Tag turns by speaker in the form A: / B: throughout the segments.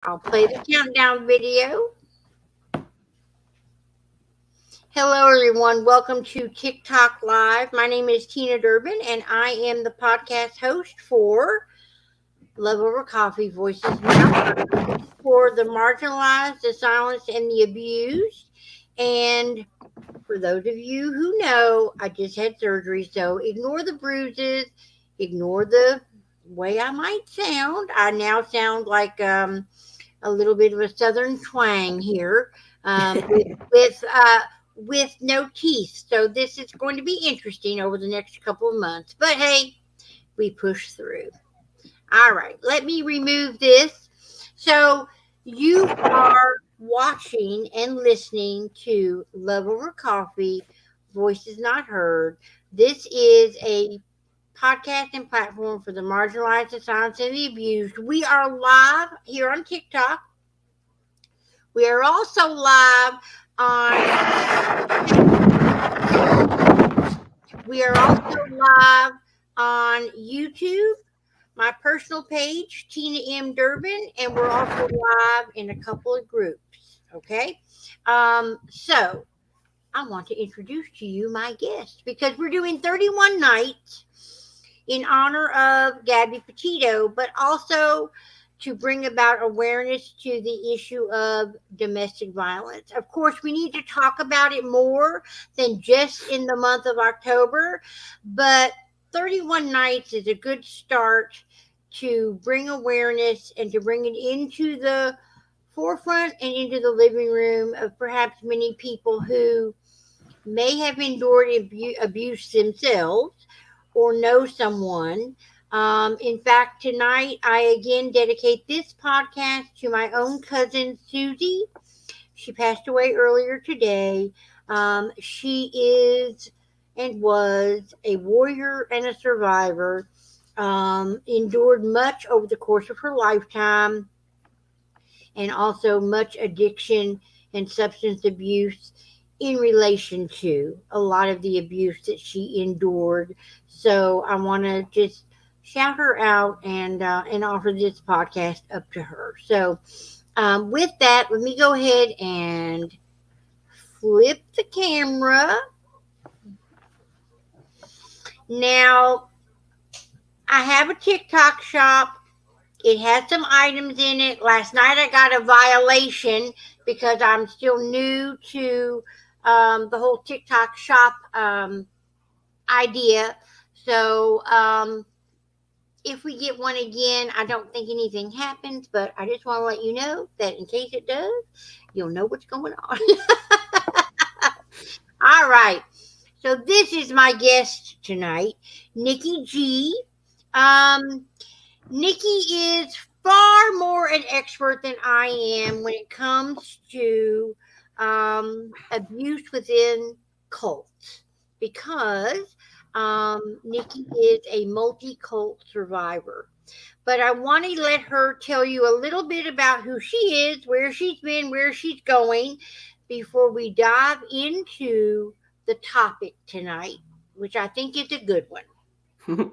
A: I'll play the countdown video. Hello, everyone. Welcome to TikTok Live. My name is Tina Durbin, and I am the podcast host for Love Over Coffee Voices Now for the marginalized, the silenced, and the abused. And for those of you who know, I just had surgery, so ignore the bruises, ignore the way I might sound. I now sound like a little bit of a southern twang here, um, with with uh, with no teeth. So this is going to be interesting over the next couple of months. But hey, we push through. All right, let me remove this. So you are watching and listening to Love Over Coffee, Voices Not Heard. This is a podcast and platform for the marginalized, the silenced, and the abused. We are live here on TikTok. We are also live on we are also live on YouTube, my personal page, Tina M. Durbin, and we're also live in a couple of groups. Okay. So I want to introduce to you my guest because we're doing 31 nights in honor of Gabby Petito, but also to bring about awareness to the issue of domestic violence. Of course, we need to talk about it more than just in the month of October, but 31 nights is a good start to bring awareness and to bring it into the forefront and into the living room of perhaps many people who may have endured abuse themselves or know someone. In fact, tonight I again dedicate this podcast to my own cousin Susie. She passed away earlier today. She is and was a warrior and a survivor. Endured much over the course of her lifetime, and also much addiction and substance abuse in relation to a lot of the abuse that she endured. So I want to just shout her out and offer this podcast up to her. So with that, let me go ahead and flip the camera. Now I have a TikTok shop. It has some items in it. Last night I got a violation because I'm still new to the whole TikTok shop idea. So if we get one again, I don't think anything happens, but I just want to let you know that in case it does, you'll know what's going on. All right. So this is my guest tonight, Nikki G. Um, Nikki is far more an expert than I am when it comes to abuse within cults because Nikki is a multi cult survivor. But I want to let her tell you a little bit about who she is, where she's been, where she's going before we dive into the topic tonight, which I think is a good one.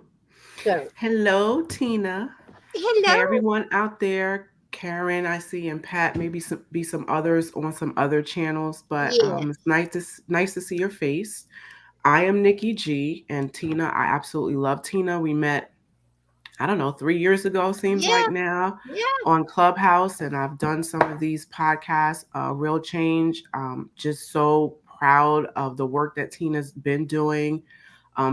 A: So,
B: Hello, Tina. Hey,
A: hello.
B: everyone out there. Karen, I see, and Pat, maybe some others on some other channels, but
A: Yeah.
B: it's nice to see your face. I am Nikki G, and Tina. I absolutely love Tina. We met, I don't know, 3 years ago. Seems
A: Yeah.
B: like now
A: Yeah.
B: on Clubhouse, and I've done some of these podcasts. Real change. Just so proud of the work that Tina's been doing,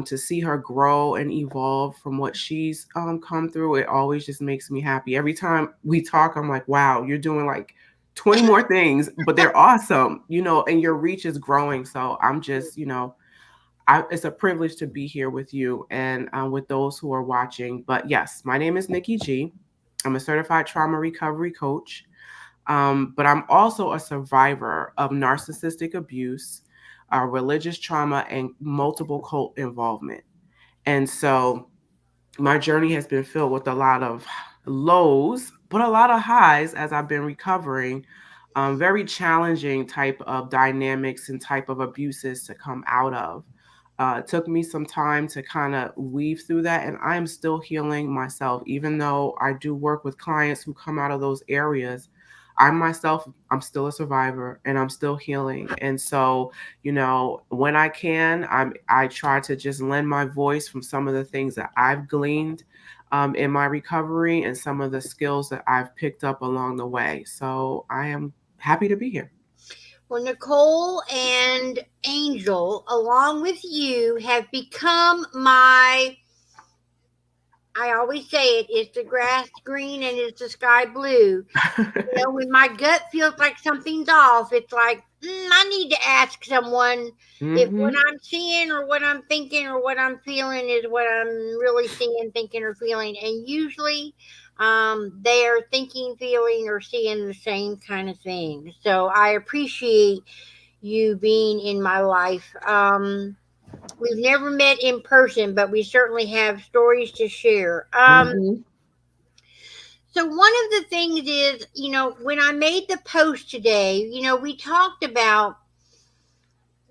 B: to see her grow and evolve from what she's come through. It always just makes me happy. Every time we talk, I'm like, wow, you're doing like 20 more things, but they're awesome, and your reach is growing. So I'm just, it's a privilege to be here with you and with those who are watching. But yes, my name is Nikki G. I'm a certified trauma recovery coach, but I'm also a survivor of narcissistic abuse, religious trauma, and multiple cult involvement. And so my journey has been filled with a lot of lows, but a lot of highs as I've been recovering. Very challenging type of dynamics and type of abuses to come out of. It took me some time to kind of weave through that, and I am still healing myself. Even though I do work with clients who come out of those areas, I myself, I'm still a survivor and I'm still healing. And so, when I can, I try to just lend my voice from some of the things that I've gleaned in my recovery and some of the skills that I've picked up along the way. So I am happy to be here.
A: Well, Nicole and Angel, along with you, have become my. I always say it, it's the grass green and it's the sky blue. When my gut feels like something's off, it's like, I need to ask someone if what
B: Mm-hmm.
A: I'm seeing or what I'm thinking or what I'm feeling is what I'm really seeing, thinking, or feeling. And usually they are thinking, feeling, or seeing the same kind of thing. So I appreciate you being in my life. We've never met in person, but we certainly have stories to share.
B: Mm-hmm.
A: So one of the things is, when I made the post today, we talked about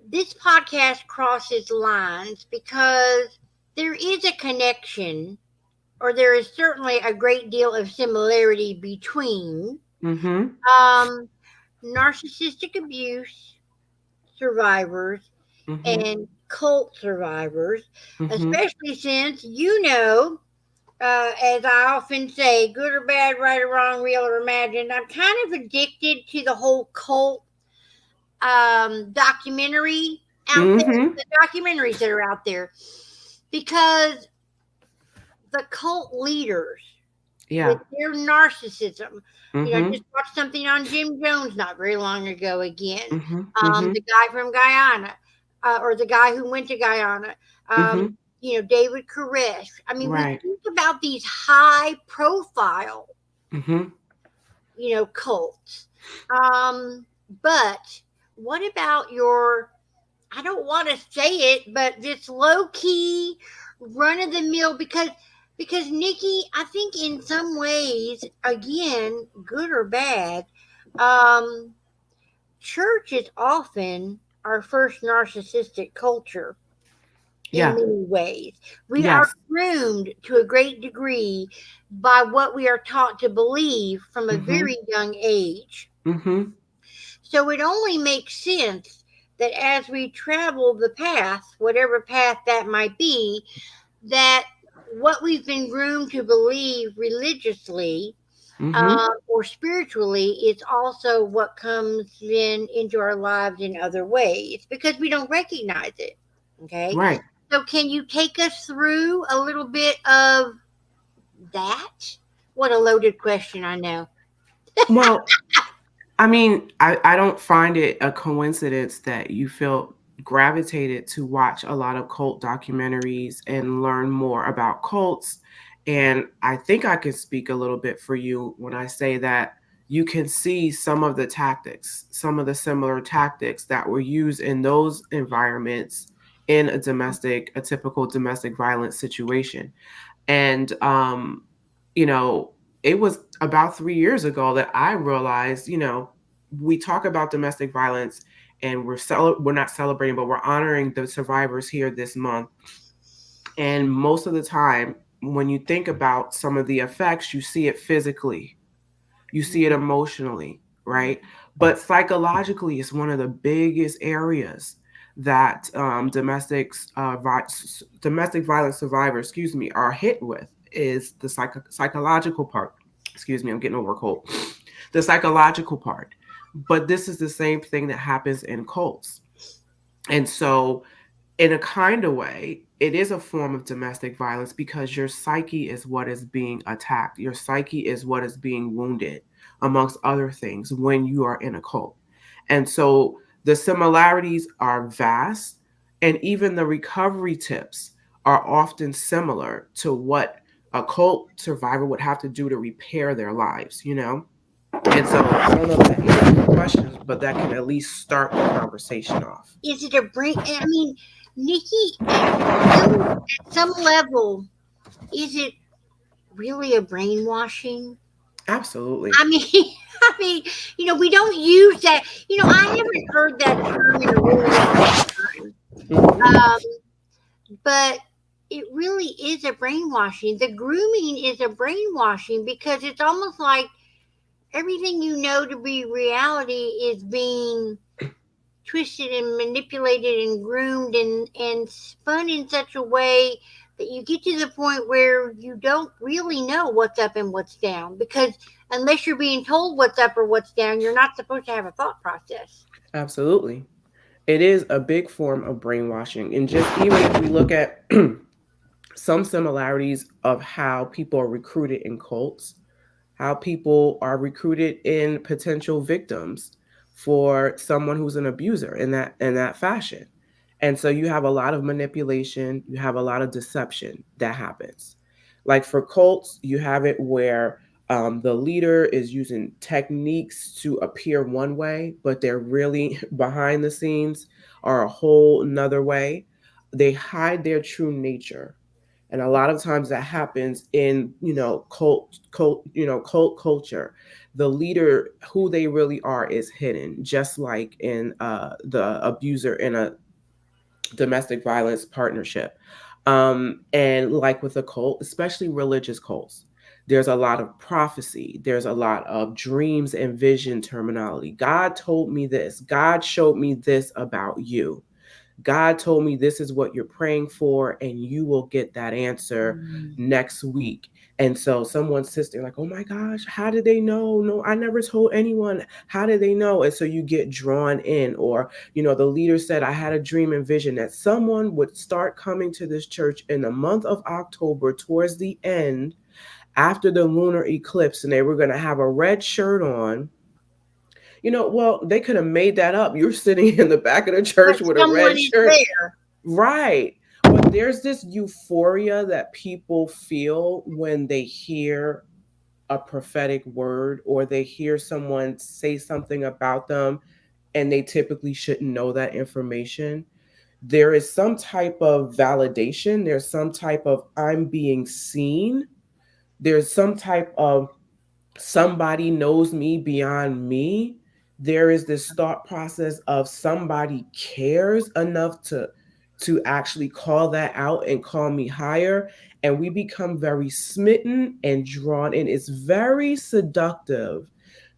A: this podcast crosses lines because there is a connection, or there is certainly a great deal of similarity between
B: Mm-hmm.
A: um, narcissistic abuse survivors
B: Mm-hmm.
A: and cult survivors,
B: Mm-hmm.
A: especially since as I often say, good or bad, right or wrong, real or imagined, I'm kind of addicted to the whole cult documentary out there,
B: Mm-hmm.
A: the documentaries that are out there, because the cult leaders with
B: Yeah.
A: their narcissism. I
B: Mm-hmm.
A: just watched something on Jim Jones not very long ago again.
B: Mm-hmm. Mm-hmm.
A: The guy from Guyana, or the guy who went to Guyana. Um,
B: Mm-hmm.
A: David Koresh. I mean, we
B: Right.
A: think about these high profile,
B: Mm-hmm.
A: cults. Um, but what about your, I don't want to say it, but this low key, run of the mill, because Nikki, I think in some ways, again, good or bad, um, church is often our first narcissistic culture in
B: Yeah.
A: many ways. We are
B: Yes.
A: groomed to a great degree by what we are taught to believe from a
B: Mm-hmm.
A: very young age.
B: Mm-hmm.
A: So it only makes sense that as we travel the path, whatever path that might be, that what we've been groomed to believe religiously
B: Mm-hmm.
A: or spiritually is also what comes into our lives in other ways because we don't recognize it. Okay.
B: Right.
A: So, can you take us through a little bit of that? What a loaded question, I know.
B: Well, I mean, I don't find it a coincidence that you feel gravitated to watch a lot of cult documentaries and learn more about cults. And I think I can speak a little bit for you when I say that you can see some of the tactics, some of the similar tactics that were used in those environments in a typical domestic violence situation. And you know, it was about 3 years ago that I realized, we talk about domestic violence and we're not celebrating, but we're honoring the survivors here this month. And most of the time, when you think about some of the effects, you see it physically, you see it emotionally, right? But psychologically, it's one of the biggest areas that domestic violence survivors, are hit with is the psychological part. Excuse me, I'm getting over a cold. The psychological part. But this is the same thing that happens in cults. And so in a kind of way, it is a form of domestic violence because your psyche is what is being attacked. Your psyche is what is being wounded, amongst other things, when you are in a cult. And so the similarities are vast, and even the recovery tips are often similar to what a cult survivor would have to do to repair their lives. And so I don't know if that answers your questions, but that can at least start the conversation off.
A: Is it a brain? I mean, Nikki, really, at some level, is it really a brainwashing?
B: Absolutely.
A: I mean, I mean, we don't use that. I haven't heard that term in a really long time.
B: Mhm.
A: but it really is a brainwashing. The grooming is a brainwashing because it's almost like everything you know to be reality is being twisted and manipulated and groomed and spun in such a way that you get to the point where you don't really know what's up and what's down, because unless you're being told what's up or what's down, you're not supposed to have a thought process.
B: Absolutely. It is a big form of brainwashing. And just even if we look at some similarities of how people are recruited in cults, how people are recruited in potential victims for someone who's an abuser in that fashion. And so you have a lot of manipulation, you have a lot of deception that happens. Like for cults, you have it where the leader is using techniques to appear one way, but they're really behind the scenes are a whole another way. They hide their true nature, and a lot of times that happens in cult culture. The leader, who they really are, is hidden, just like in the abuser in a domestic violence partnership. And like with a cult, especially religious cults, there's a lot of prophecy, there's a lot of dreams and vision terminology. God told me this, God showed me this about you, God told me this is what you're praying for, and you will get that answer
A: Mm.
B: next week. And so someone sits there like, oh my gosh, how did they know? No, I never told anyone. How did they know? And so you get drawn in. Or, the leader said, I had a dream and vision that someone would start coming to this church in the month of October towards the end after the lunar eclipse, and they were going to have a red shirt on. Well, they could have made that up. You're sitting in the back of the
A: But
B: church with a
A: someone
B: red
A: is
B: shirt.
A: there.
B: Right. But there's this euphoria that people feel when they hear a prophetic word or they hear someone say something about them, and they typically shouldn't know that information. There is some type of validation, there's some type of I'm being seen, there's some type of somebody knows me beyond me. There is this thought process of somebody cares enough to actually call that out and call me higher, and we become very smitten and drawn in. It's very seductive,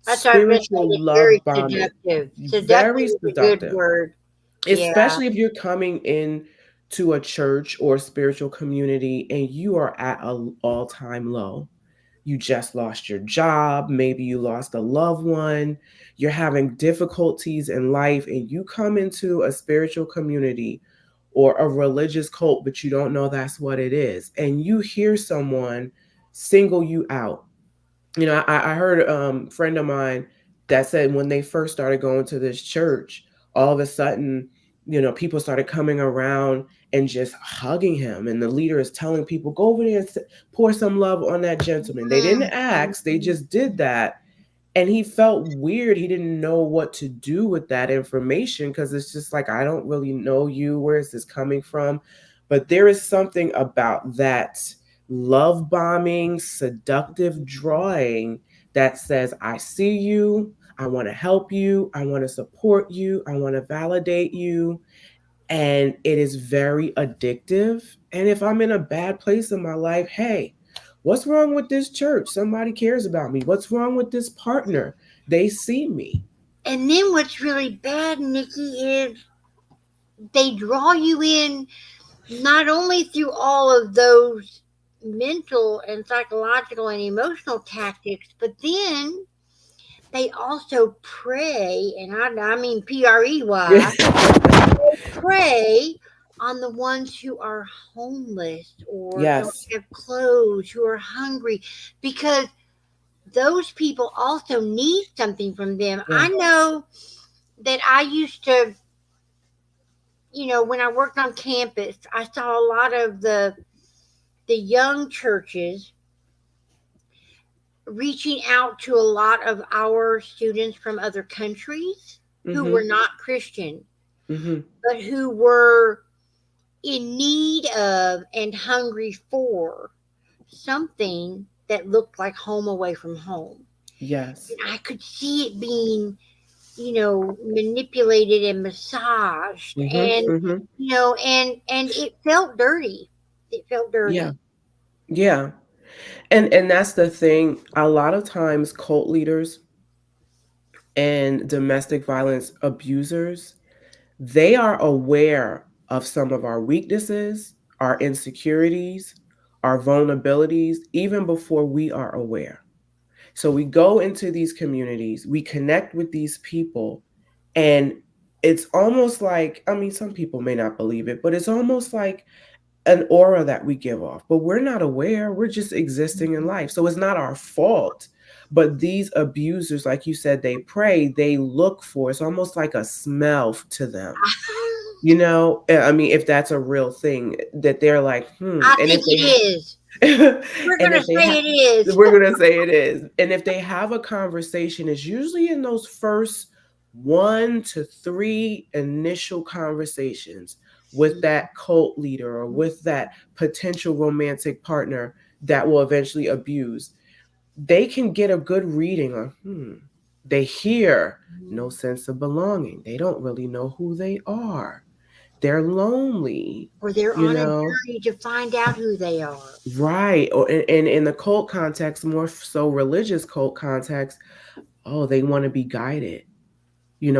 A: That's what I was going to say.
B: spiritual
A: It's very
B: love bombing.
A: seductive. Seductive
B: Very
A: is a good
B: seductive,
A: word. Yeah.
B: especially if you're coming in to a church or spiritual community and you are at an all-time low. You just lost your job, maybe you lost a loved one, you're having difficulties in life, and you come into a spiritual community or a religious cult, but you don't know that's what it is, and you hear someone single you out. I heard a friend of mine that said when they first started going to this church, all of a sudden, people started coming around and just hugging him. And the leader is telling people, go over there and pour some love on that gentleman. They didn't ask, they
A: Mhm.
B: just did that. And he felt weird. He didn't know what to do with that information because it's just like, I don't really know you. Where is this coming from? But there is something about that love bombing, seductive drawing that says, I see you. I want to help you. I want to support you. I want to validate you. And it is very addictive. And if I'm in a bad place in my life, hey, what's wrong with this church? Somebody cares about me. What's wrong with this partner? They see me.
A: And then what's really bad, Nikki, is they draw you in not only through all of those mental and psychological and emotional tactics, but then they also prey, and I mean PREY, prey on the ones who are homeless or don't
B: Yes.
A: have clothes, who are hungry, because those people also need something from them.
B: Yeah.
A: I know that I used to, when I worked on campus, I saw a lot of the young churches reaching out to a lot of our students from other countries who
B: Mm-hmm.
A: were not Christian,
B: Mm-hmm.
A: but who were in need of and hungry for something that looked like home away from home.
B: Yes.
A: And I could see it being manipulated and massaged,
B: Mhm.
A: and
B: Mhm.
A: it felt dirty. It felt
B: Yeah.
A: dirty.
B: Yeah. And that's the thing. A lot of times cult leaders and domestic violence abusers, they are aware of some of our weaknesses, our insecurities, our vulnerabilities even before we are aware. So we go into these communities, we connect with these people, and it's almost like, I mean, some people may not believe it, but it's almost like an aura that we give off, but we're not aware. We're just existing in life. So it's not our fault. But these abusers, like you said, they pray, they look for, it's almost like a smell to them. I mean, if that's a real thing, that they're like,
A: I
B: and if
A: think it
B: they
A: is. We're
B: and
A: gonna
B: if they
A: say
B: have,
A: it is.
B: we're gonna say it is. And if they have a conversation, it's usually in those first 1 to 3 initial conversations with that cult leader or with that potential romantic partner that will eventually abuse. They can get a good reading on, they hear no sense of belonging. They don't really know who they are. They're lonely,
A: Or they're
B: you
A: on a
B: know.
A: journey to find out who they are.
B: Right. Or in the cult context, more so religious cult context, oh, they want to be guided.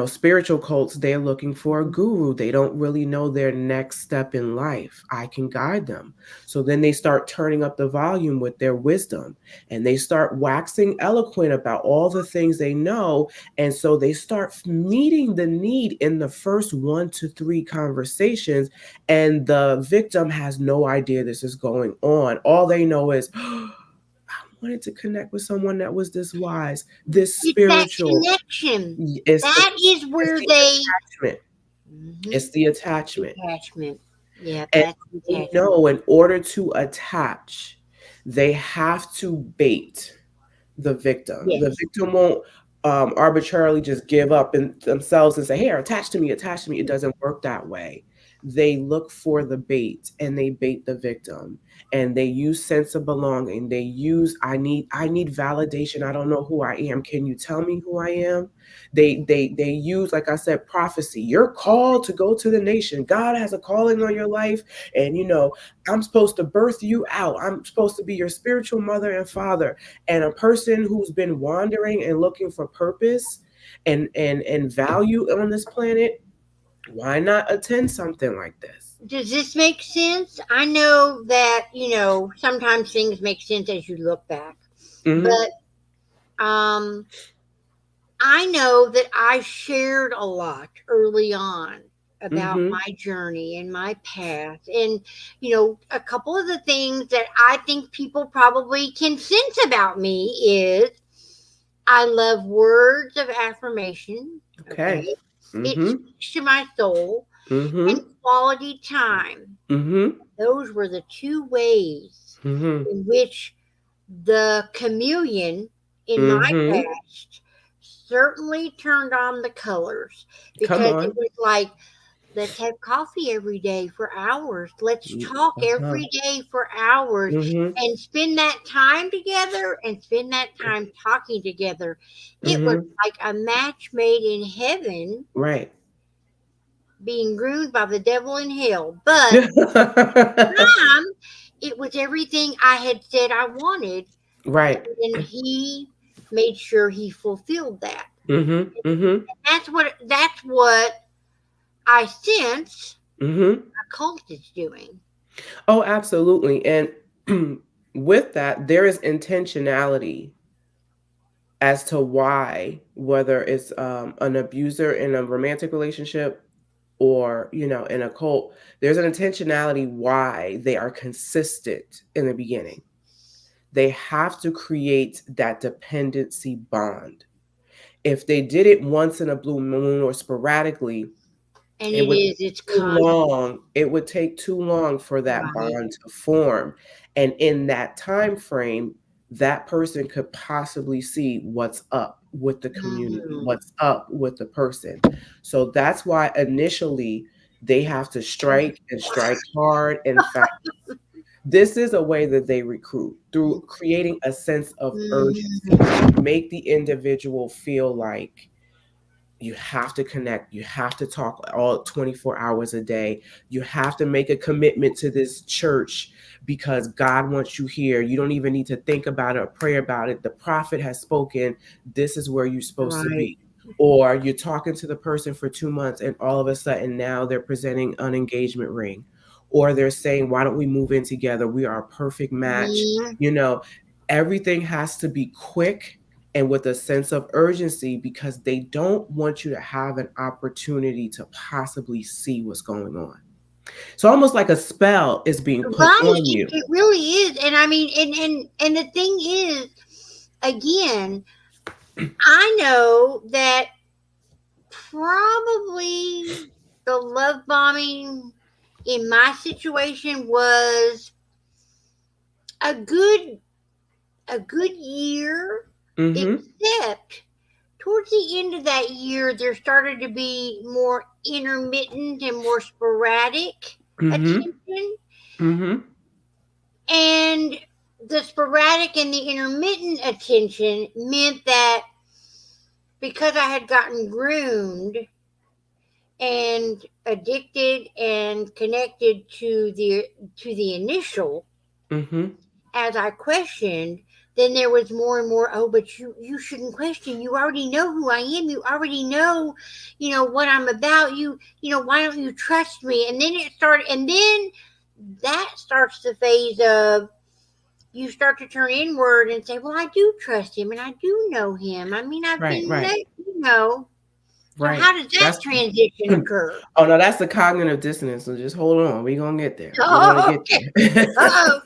B: Spiritual cults, they're looking for a guru. They don't really know their next step in life. I can guide them. So then they start turning up the volume with their wisdom and they start waxing eloquent about all the things they know. And so they start meeting the need in the first 1 to 3 conversations. And the victim has no idea this is going on. All they know is, I wanted to connect with someone that was this wise, this
A: It's that
B: spiritual.
A: connection.
B: It's the
A: That is
B: it's
A: where
B: the
A: they.
B: attachment.
A: Mhm.
B: It's the attachment.
A: Attachment. Yeah,
B: And
A: that's
B: they
A: attachment.
B: know in order to attach, they have to bait the victim. The
A: Yes.
B: victim won't arbitrarily just give up in themselves and say, "Here, attach to me, attach to me." It doesn't work that way. They look for the bait and they bait the victim. And they use sense of belonging. They use, I need validation. I don't know who I am. Can you tell me who I am? They use, like I said, prophecy. You're called to go to the nation. God has a calling on your life, and I'm supposed to birth you out. I'm supposed to be your spiritual mother and father. And a person who's been wandering and looking for purpose and value on this planet, why not attend something like this?
A: Does this make sense? I know that, sometimes things make sense as you look back.
B: Mm-hmm.
A: But I know that I shared a lot early on about
B: Mm-hmm.
A: my journey and my path. And, a couple of the things that I think people probably can sense about me is I love words of affirmation.
B: Okay.
A: Okay. It
B: Mm-hmm.
A: speaks to my soul, and
B: Mm-hmm.
A: quality time.
B: Mm-hmm.
A: Those were the two ways
B: Mm-hmm.
A: in which the chameleon in my
B: Mm-hmm.
A: past certainly turned on the colors,
B: Come
A: because it
B: on.
A: was like, let's have coffee every day for hours. Let's talk
B: Uh-huh.
A: every day for hours
B: Mm-hmm.
A: and spend that time together and spend that time talking together. It was
B: Mm-hmm.
A: like a match made in heaven
B: Right.
A: being groomed by the devil in hell. But time, it was everything I had said I wanted,
B: Right.
A: and he made sure he fulfilled that.
B: Mm-hmm. Mm-hmm.
A: That's what I sense
B: Mm-hmm.
A: a cult is doing.
B: Oh, absolutely. And with that, there is intentionality as to why, whether it's an abuser in a romantic relationship or, in a cult, there's an intentionality why they are consistent in the beginning. They have to create that dependency bond. If they did it once in a blue moon or sporadically,
A: And
B: it would take
A: it's
B: too
A: constant,
B: long. It would take too long for that
A: right?
B: bond to form. And in that time frame, that person could possibly see what's up with the community,
A: Mhm.
B: what's up with the person. So that's why initially they have to strike and strike hard and fast. This is a way that they recruit through creating a sense of urgency,
A: Mhm.
B: make the individual feel like You have to connect. You have to talk all 24 hours a day. You have to make a commitment to this church because God wants you here. You don't even need to think about it or pray about it. The prophet has spoken. This is where you're supposed to
A: Right.
B: be. Or you're talking to the person for 2 months and all of a sudden now they're presenting an engagement ring. Or they're saying, why don't we move in together? We are a perfect match.
A: Mm,
B: You know, everything has to be quick and with a sense of urgency because they don't want you to have an opportunity to possibly see what's going on. So almost like a spell is being put
A: right.
B: on you.
A: It really is. And I mean, and the thing is, again, I know that probably the love bombing in my situation was a good year,
B: Mm-hmm.
A: except towards the end of that year there started to be more intermittent and more sporadic
B: Mm-hmm.
A: attention,
B: Mm-hmm.
A: and the sporadic and the intermittent attention meant that because I had gotten groomed and addicted and connected to the initial,
B: Mm-hmm.
A: as I questioned, then there was more and more, oh, but you shouldn't question. You already know who I am. You already know, what I'm about. Why don't you trust me? And then it started, and then that starts the phase of you start to turn inward and say, well, I do trust him and I do know him. I mean, I've
B: Right,
A: been,
B: right,
A: know. So
B: right.
A: how does that
B: That's
A: transition occur?
B: oh no, that's the cognitive dissonance. So just hold on. We're gonna get there. We're gonna
A: Oh,
B: get
A: okay.
B: there.
A: Uh-oh.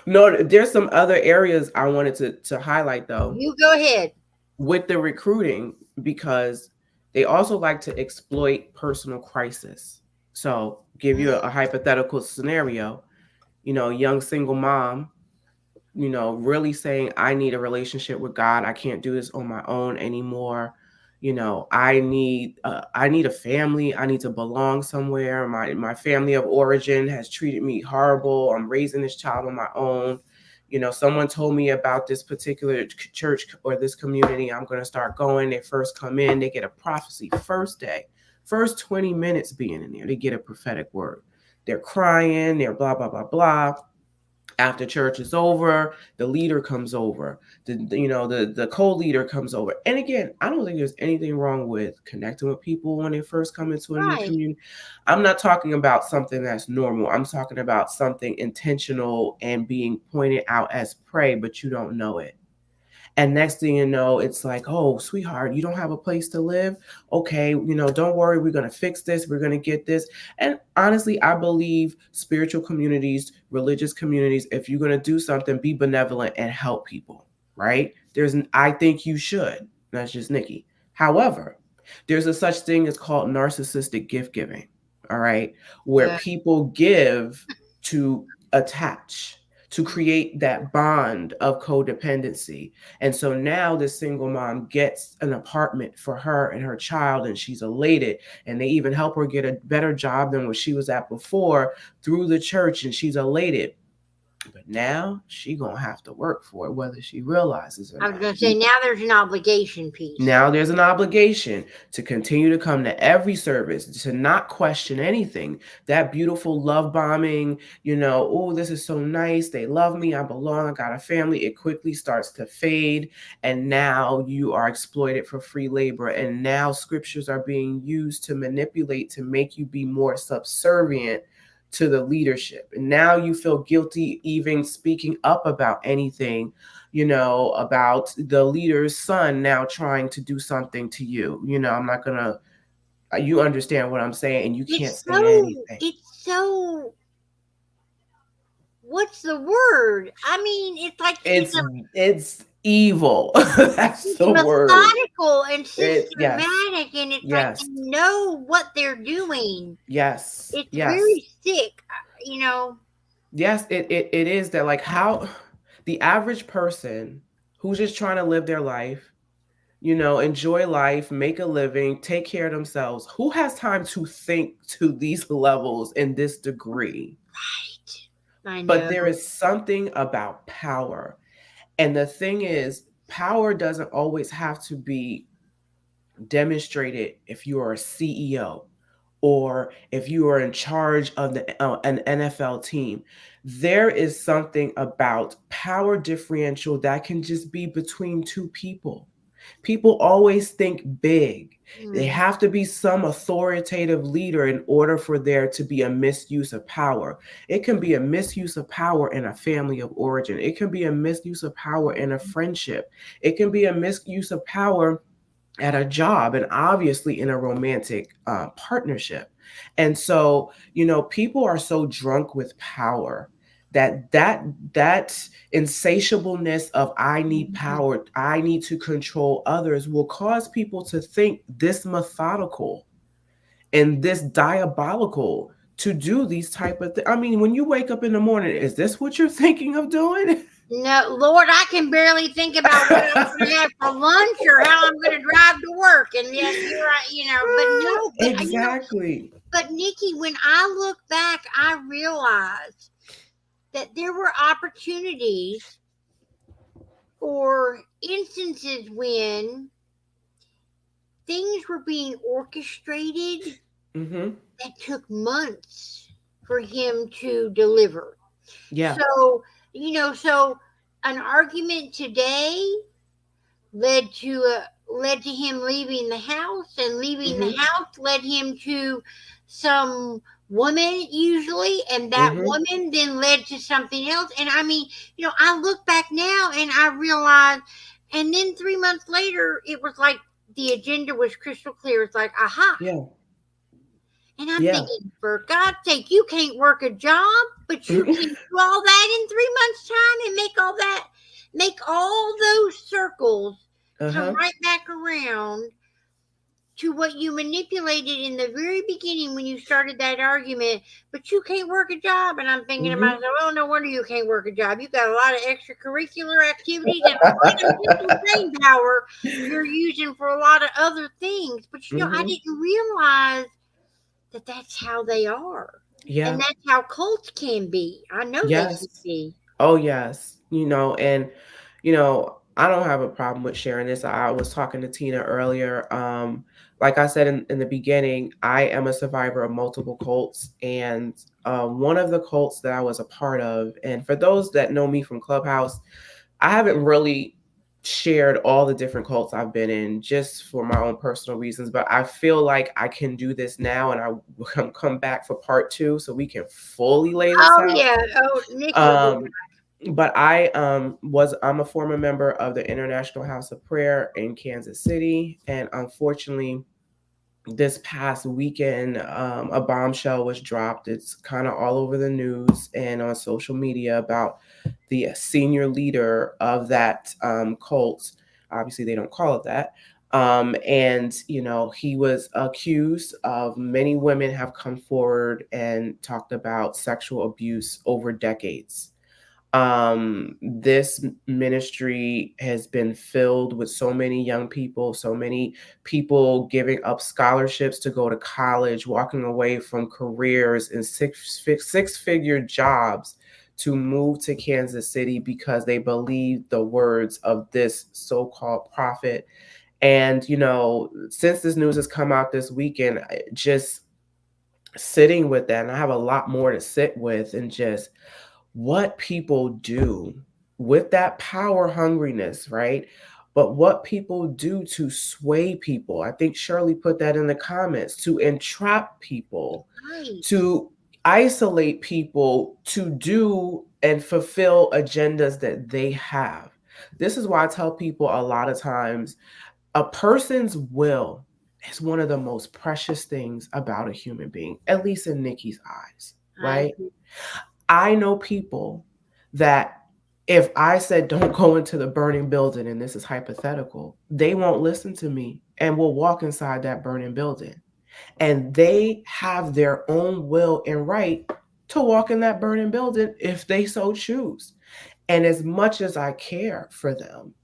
B: No, there's some other areas I wanted to highlight though
A: You go ahead.
B: with the recruiting because they also like to exploit personal crisis. So, give you a hypothetical scenario, young single mom, really saying, I need a relationship with God. I can't do this on my own anymore. I need a family. I need to belong somewhere. My family of origin has treated me horrible. I'm raising this child on my own. Someone told me about this particular church or this community. I'm going to start going. They first come in, they get a prophecy first day, first 20 minutes being in there, they get a prophetic word. They're crying, they're blah, blah, blah, blah. After church is over, the leader comes over, the co-leader comes over. And again, I don't think there's anything wrong with connecting with people when they first come into a new
A: Right.
B: community. I'm not talking about something that's normal. I'm talking about something intentional and being pointed out as prey, but you don't know it. And next thing you know, it's like, oh, sweetheart, you don't have a place to live? Okay, don't worry, we're going to fix this, we're going to get this. And honestly, I believe spiritual communities, religious communities, if you're going to do something, be benevolent and help people, right? I think you should. That's just Nikki. However, there's a such thing as called narcissistic gift giving, all right, where
A: Yeah.
B: people give to attach, to create that bond of codependency. And so now this single mom gets an apartment for her and her child, and she's elated. And they even help her get a better job than what she was at before through the church, and she's elated. But now she gonna have to work for it, whether she realizes or
A: I was
B: not.
A: going to say, now there's an obligation piece.
B: Now there's an obligation to continue to come to every service, to not question anything. That beautiful love bombing, oh, this is so nice. They love me. I belong. I got a family. It quickly starts to fade. And now you are exploited for free labor. And now scriptures are being used to manipulate, to make you be more subservient to the leadership. And now you feel guilty even speaking up about anything, about the leader's son now trying to do something to you. I'm not gonna, you understand what I'm saying, and you can't
A: It's
B: say
A: so,
B: anything.
A: it's so, what's the word? I mean, it's like
B: It's evil. That's
A: it's
B: the word.
A: methodical and
B: Yes,
A: systematic, and it's like
B: yes,
A: they know what they're doing.
B: yes,
A: It's
B: yes,
A: very sick, you know.
B: yes. It is that, like, how the average person who's just trying to live their life, enjoy life, make a living, take care of themselves. Who has time to think to these levels in this degree?
A: I
B: But
A: know.
B: there is something about power. And the thing is, power doesn't always have to be Demonstrate it if you are a CEO or if you are in charge of an NFL team. There is something about power differential that can just be between two people. People always think big. They
A: Mm.
B: have to be some authoritative leader in order for there to be a misuse of power. It can be a misuse of power in a family of origin. It can be a misuse of power in a friendship. It can be a misuse of power at a job and obviously in a romantic partnership. And so, people are so drunk with power that insatiableness of I need power, I need to control others will cause people to think this methodical and this diabolical to do these type of things. I mean, when you wake up in the morning, is this what you're thinking of doing?
A: No, Lord, I can barely think about what I'm going to have for lunch or how I'm going to drive to work. And yet here but no,
B: Exactly.
A: but Nikki, when I look back, I realized that there were opportunities or instances when things were being orchestrated
B: Mm-hmm.
A: that took months for him to deliver.
B: Yeah.
A: So an argument today led to led to him leaving the house, and leaving the
B: Mm-hmm.
A: house led him to some woman usually, and that
B: Mm-hmm.
A: woman then led to something else. And I mean, I look back now and I realize, and then 3 months later it was like the agenda was crystal clear. It's like, aha.
B: Yeah.
A: And I'm
B: Yeah.
A: thinking, for God's sake, you can't work a job, but you can do all that in 3 months' time and make all those circles come
B: Uh-huh.
A: right back around to what you manipulated in the very beginning when you started that argument. But you can't work a job. And I'm thinking to
B: Mm-hmm.
A: myself, oh, no wonder you can't work a job. You got a lot of extracurricular activities and a lot of mental brain power you're using for a lot of other things. But I
B: Mm-hmm.
A: didn't realize that that's how they are. And
B: Yeah.
A: that's how cults can be. I know they can
B: Yes.
A: be.
B: Oh, yes. And I don't have a problem with sharing this. I was talking to Tina earlier. Like I said in the beginning, I am a survivor of multiple cults, and one of the cults that I was a part of, and for those that know me from Clubhouse, I haven't really shared all the different cults I've been in just for my own personal reasons, but I feel like I can do this now, and I will come back for part two so we can fully lay this
A: Oh
B: out.
A: yeah. Oh, Nick will go.
B: Um, but I'm a former member of the International House of Prayer in Kansas City, and unfortunately, this past weekend, a bombshell was dropped. It's kind of all over the news and on social media about the senior leader of that cult. Obviously, they don't call it that. And he was accused of, many women have come forward and talked about sexual abuse over decades. This ministry has been filled with so many young people, so many people giving up scholarships to go to college, walking away from careers and six-figure jobs to move to Kansas City because they believe the words of this so-called prophet. And since this news has come out this weekend, just sitting with that, and I have a lot more to sit with, and just what people do with that power hungriness, right? But what people do to sway people. I think Shirley put that in the comments, to entrap people,
A: Right.
B: to isolate people, to do and fulfill agendas that they have. This is why I tell people a lot of times, a person's will is one of the most precious things about a human being, at least in Nikki's eyes,
A: I
B: right? I know people that if I said don't go into the burning building, and this is hypothetical, they won't listen to me and will walk inside that burning building. And they have their own will and right to walk in that burning building if they so choose. And as much as I care for them,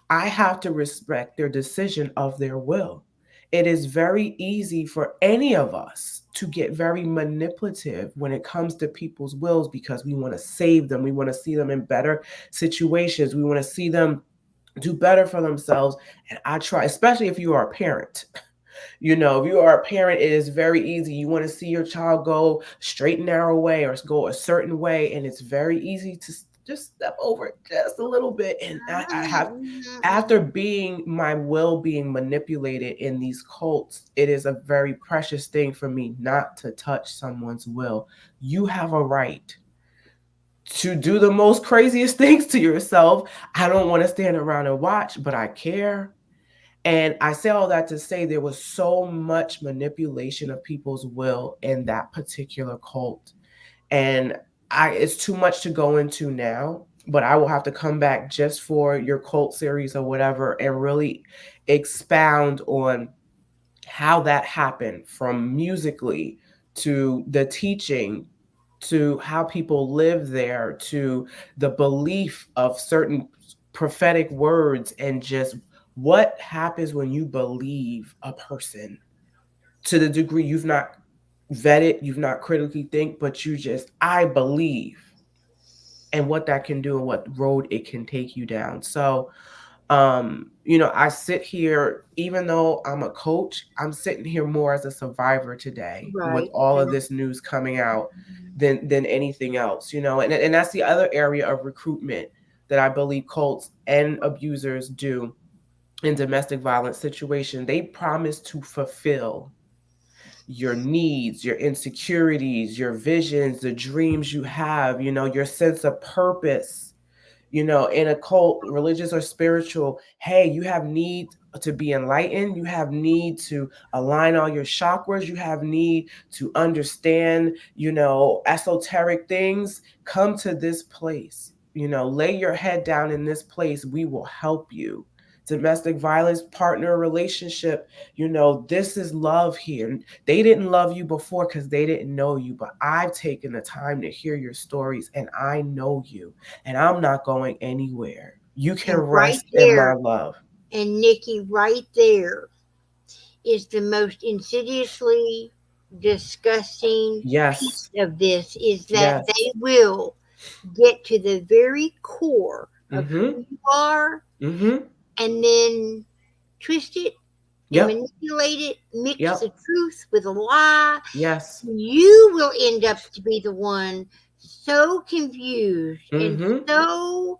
B: I have to respect their decision of their will. It is very easy for any of us to get very manipulative when it comes to people's wills because we want to save them. We want to see them in better situations. We want to see them do better for themselves. And I try, especially if you are a parent. You know, if you are a parent, it is very easy. You want to see your child go straight and narrow way or go a certain way, and it's very easy to just step over it just a little bit. And I have, after being my will being manipulated in these cults, it is a very precious thing for me not to touch someone's will. You have a right to do the most craziest things to yourself. I don't want to stand around and watch, but I care. And I say all that to say there was so much manipulation of people's will in that particular cult. And it's too much to go into now, but I will have to come back just for your cult series or whatever and really expound on how that happened, from musically to the teaching to how people live there to the belief of certain prophetic words, and just what happens when you believe a person to the degree you've not vetted, you've not critically think, but you just, I believe, and what that can do and what road it can take you down. So you know, I sit here, even though I'm a coach, I'm sitting here more as a survivor today with
A: Right.
B: all of this news coming out than anything else, you know. And that's the other area of recruitment that I believe cults and abusers do in domestic violence situation. They promise to fulfill your needs, your insecurities, your visions, the dreams you have, you know, your sense of purpose, you know, in a cult, religious or spiritual. Hey, you have need to be enlightened. You have need to align all your chakras. You have need to understand, you know, esoteric things. Come to this place, you know, lay your head down in this place. We will help you. Domestic violence, partner relationship, you know, this is love here. They didn't love you before because they didn't know you, but I've taken the time to hear your stories and I know you, and I'm not going anywhere. You can
A: And right
B: rest in my
A: there,
B: love.
A: and Nikki, right there is the most insidiously disgusting piece
B: Yes.
A: of this, is that
B: Yes.
A: they will get to the very core of
B: Mm-hmm.
A: who you are
B: Mm-hmm.
A: and then twist it and
B: Yep.
A: manipulate it, mix
B: Yep.
A: the truth with a lie.
B: Yes.
A: You will end up to be the one so confused and
B: Mm-hmm.
A: so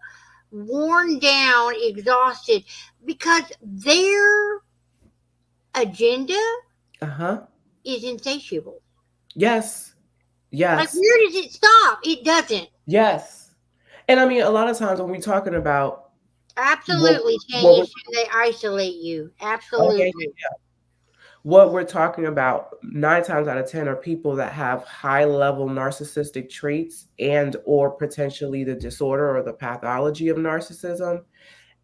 A: worn down, exhausted, because their agenda
B: Uh-huh.
A: is insatiable.
B: Yes.
A: Like,
B: Yes.
A: where does it stop? It doesn't.
B: Yes. And I mean, a lot of times when we're talking about what
A: Absolutely,
B: what we're,
A: Tanya. Should they isolate you?
B: oh yeah, yeah,
A: Absolutely.
B: yeah. What we're talking about 9 times out of 10 are people that have high level narcissistic traits and or potentially the disorder or the pathology of narcissism.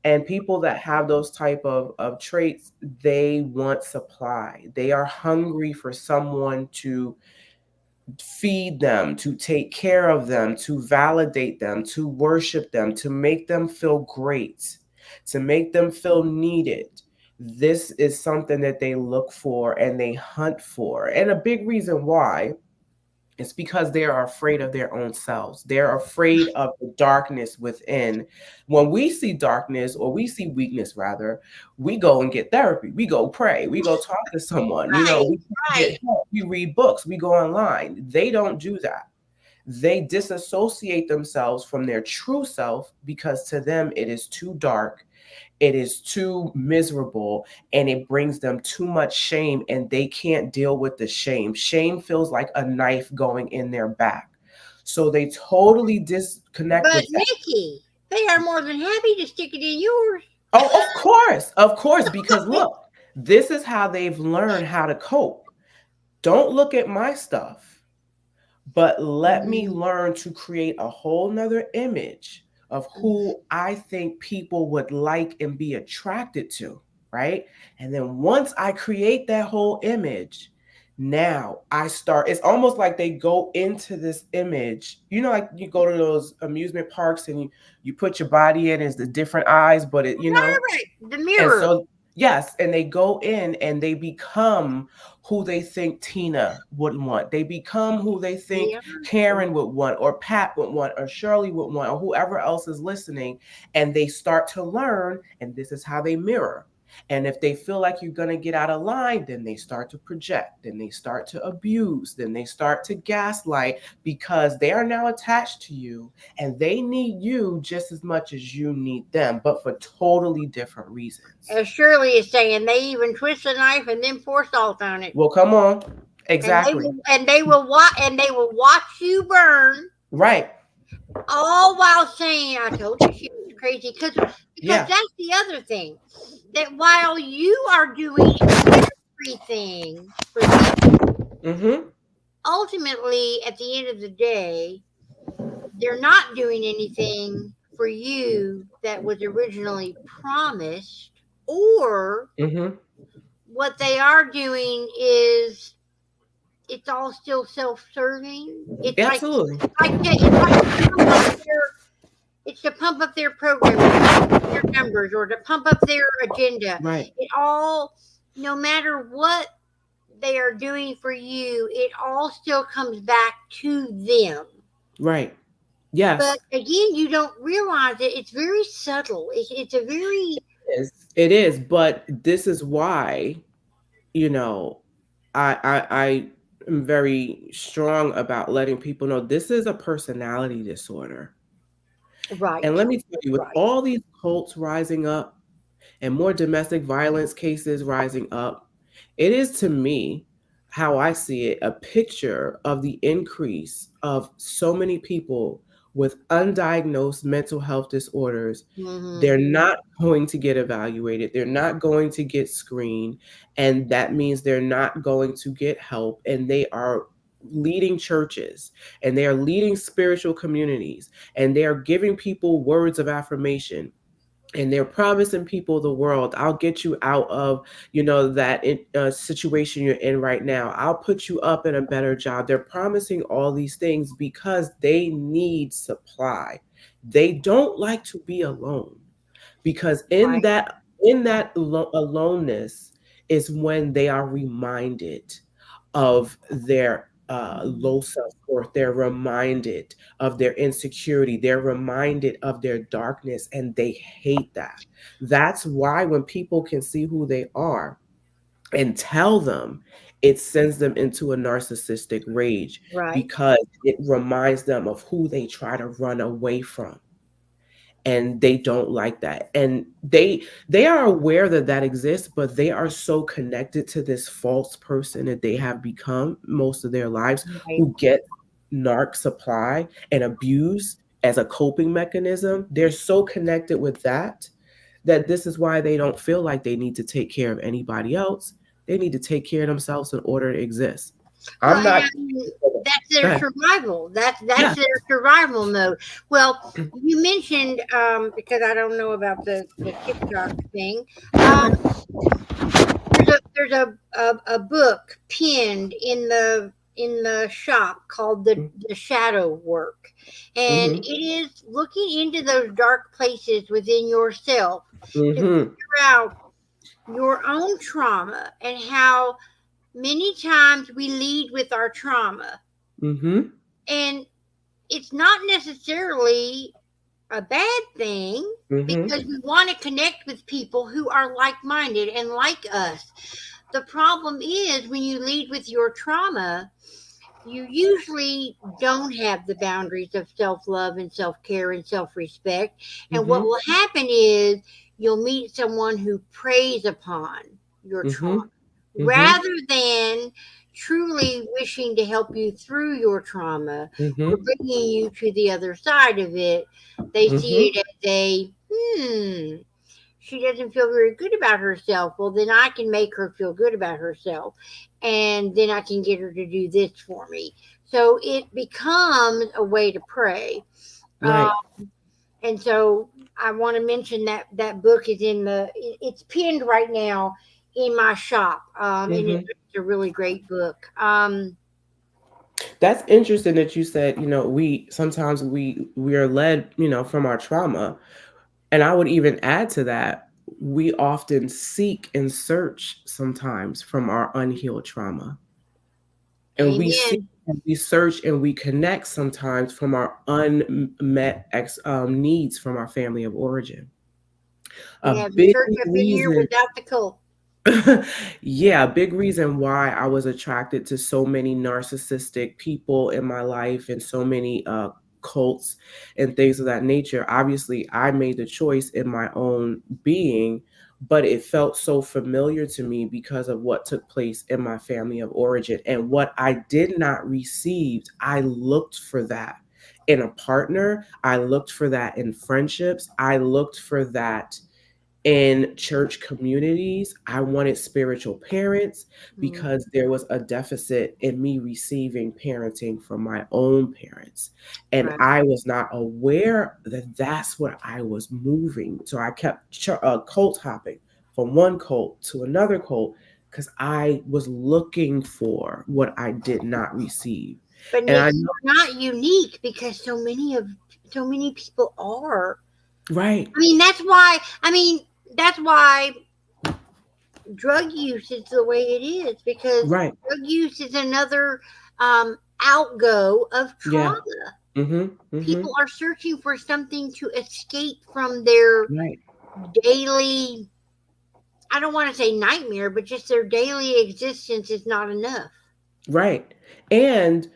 B: And people that have those type of traits, they want supply. They are hungry for someone to feed them, to take care of them, to validate them, to worship them, to make them feel great, to make them feel needed. This is something that they look for and they hunt for. And a big reason why is because they are afraid of their own selves. They're afraid of the darkness within. When we see darkness, or we see weakness rather, we go and get therapy. We go pray. We go talk to someone. You know,
A: Right,
B: we
A: right.
B: get help. We read books. We go online. They don't do that. They disassociate themselves from their true self because to them it is too dark, it is too miserable, and it brings them too much shame, and they can't deal with the shame. Shame feels like a knife going in their back. So they totally disconnect
A: But
B: with that.
A: Nikki, they are more than happy to stick it in yours.
B: Oh, of course, because look, this is how they've learned how to cope. Don't look at my stuff, but let me
A: Mhm.
B: learn to create a whole nother image of who I think people would like and be attracted to, right? And then once I create that whole image, now I start, it's almost like they go into this image, you know, like you go to those amusement parks and you put your body in as the different eyes, but it, you know,
A: Right, the
B: and
A: mirror.
B: so Yes, and they go in and they become who they think Tina would want. They become who they think
A: Yeah.
B: Karen would want, or Pat would want, or Shirley would want, or whoever else is listening. And they start to learn, and this is how they mirror. And if they feel like you're going to get out of line, then they start to project, then they start to abuse, then they start to gaslight because they are now attached to you and they need you just as much as you need them, but for totally different reasons.
A: As Shirley is saying, they even twist the knife and then pour salt on it.
B: Well, come on.
A: And
B: Exactly.
A: they will watch you burn,
B: Right.
A: all while saying, "I told you she was crazy." Because
B: Yeah.
A: that's the other thing, that while you are doing everything for them,
B: Mm-hmm.
A: ultimately at the end of the day, they're not doing anything for you that was originally promised, or
B: Mm-hmm.
A: what they are doing is it's all still self-serving. It's like
B: Absolutely.
A: it's to pump up their program, their numbers, or to pump up their agenda.
B: Right.
A: It all, no matter what they are doing for you, it all still comes back to them.
B: Right. Yes.
A: But again, you don't realize it. It's very subtle. It's a very
B: It is. But this is why, you know, I am very strong about letting people know this is a personality disorder.
A: right,
B: And let me tell you, with
A: right.
B: all these cults rising up and more domestic violence cases rising up, it is to me, how I see it, a picture of the increase of so many people with undiagnosed mental health disorders.
A: Hmm.
B: They're not going to get evaluated, they're not going to get screened, and that means they're not going to get help. And they are leading churches and they are leading spiritual communities and they are giving people words of affirmation and they're promising people the world. I'll get you out of, that situation you're in right now. I'll put you up in a better job. They're promising all these things because they need supply. They don't like to be alone, because in
A: Right.
B: aloneness is when they are reminded of their low self-worth. They're reminded of their insecurity. They're reminded of their darkness, and they hate that. That's why when people can see who they are and tell them, it sends them into a narcissistic rage,
A: Right.
B: because it reminds them of who they try to run away from, and they don't like that. And they are aware that that exists, but they are so connected to this false person that they have become most of their lives,
A: Right.
B: who get narc supply and abuse as a coping mechanism. They're so connected with that, that this is why they don't feel like they need to take care of anybody else. They need to take care of themselves in order to exist.
A: Well,
B: I'm
A: and
B: not.
A: I mean, that's
B: Go
A: their
B: ahead.
A: survival. That's
B: Yeah.
A: their survival mode. Well, you mentioned, because I don't know about the TikTok thing.
B: Okay.
A: There's a book pinned in the shop called the Shadow Work, and
B: Mm-hmm.
A: it is looking into those dark places within yourself to
B: Mm-hmm.
A: figure out your own trauma and how many times we lead with our trauma.
B: Mm-hmm.
A: And it's not necessarily a bad thing,
B: Mm-hmm.
A: because we want to connect with people who are like minded and like us. The problem is when you lead with your trauma, you usually don't have the boundaries of self love and self care and self respect. And what
B: Mm-hmm.
A: will happen is you'll meet someone who preys upon your
B: Mm-hmm.
A: trauma
B: Mm-hmm.
A: rather than truly wishing to help you through your trauma
B: Mm-hmm.
A: or bringing you to the other side of it. They
B: Mm-hmm.
A: see it as she doesn't feel very good about herself. Well, then I can make her feel good about herself. And then I can get her to do this for me. So it becomes a way to prey. Uh,
B: Right.
A: and so I want to mention that that book is it's pinned right now in my shop. And
B: Mm-hmm.
A: it's a really great book.
B: That's interesting that you said, we sometimes we are led, from our trauma. And I would even add to that, we often seek and search sometimes from our unhealed trauma. And we seek
A: Amen.
B: and we search and we connect sometimes from our unmet needs from our family of origin. A
A: We have the
B: big
A: church up in here
B: reason
A: without the cult.
B: yeah, a big reason why I was attracted to so many narcissistic people in my life and so many cults and things of that nature. Obviously, I made the choice in my own being, but it felt so familiar to me because of what took place in my family of origin. And what I did not receive, I looked for that in a partner. I looked for that in friendships. I looked for that in church communities. I wanted spiritual parents
A: Mm,
B: because there was a deficit in me receiving parenting from my own parents. And
A: right.
B: I was not aware that that's what I was moving. So I kept cult hopping from one cult to another cult because I was looking for what I did not receive.
A: But
B: And
A: Nick,
B: I know,
A: you're not unique because so many people are.
B: right,
A: I mean, that's why. I mean, that's why drug use is the way it is because
B: right,
A: drug use is another outgo of
B: yeah,
A: trauma.
B: mm-hmm, mm-hmm,
A: People are searching for something to escape from their
B: right,
A: daily, I don't want to say nightmare, but just their daily existence is not enough.
B: right. And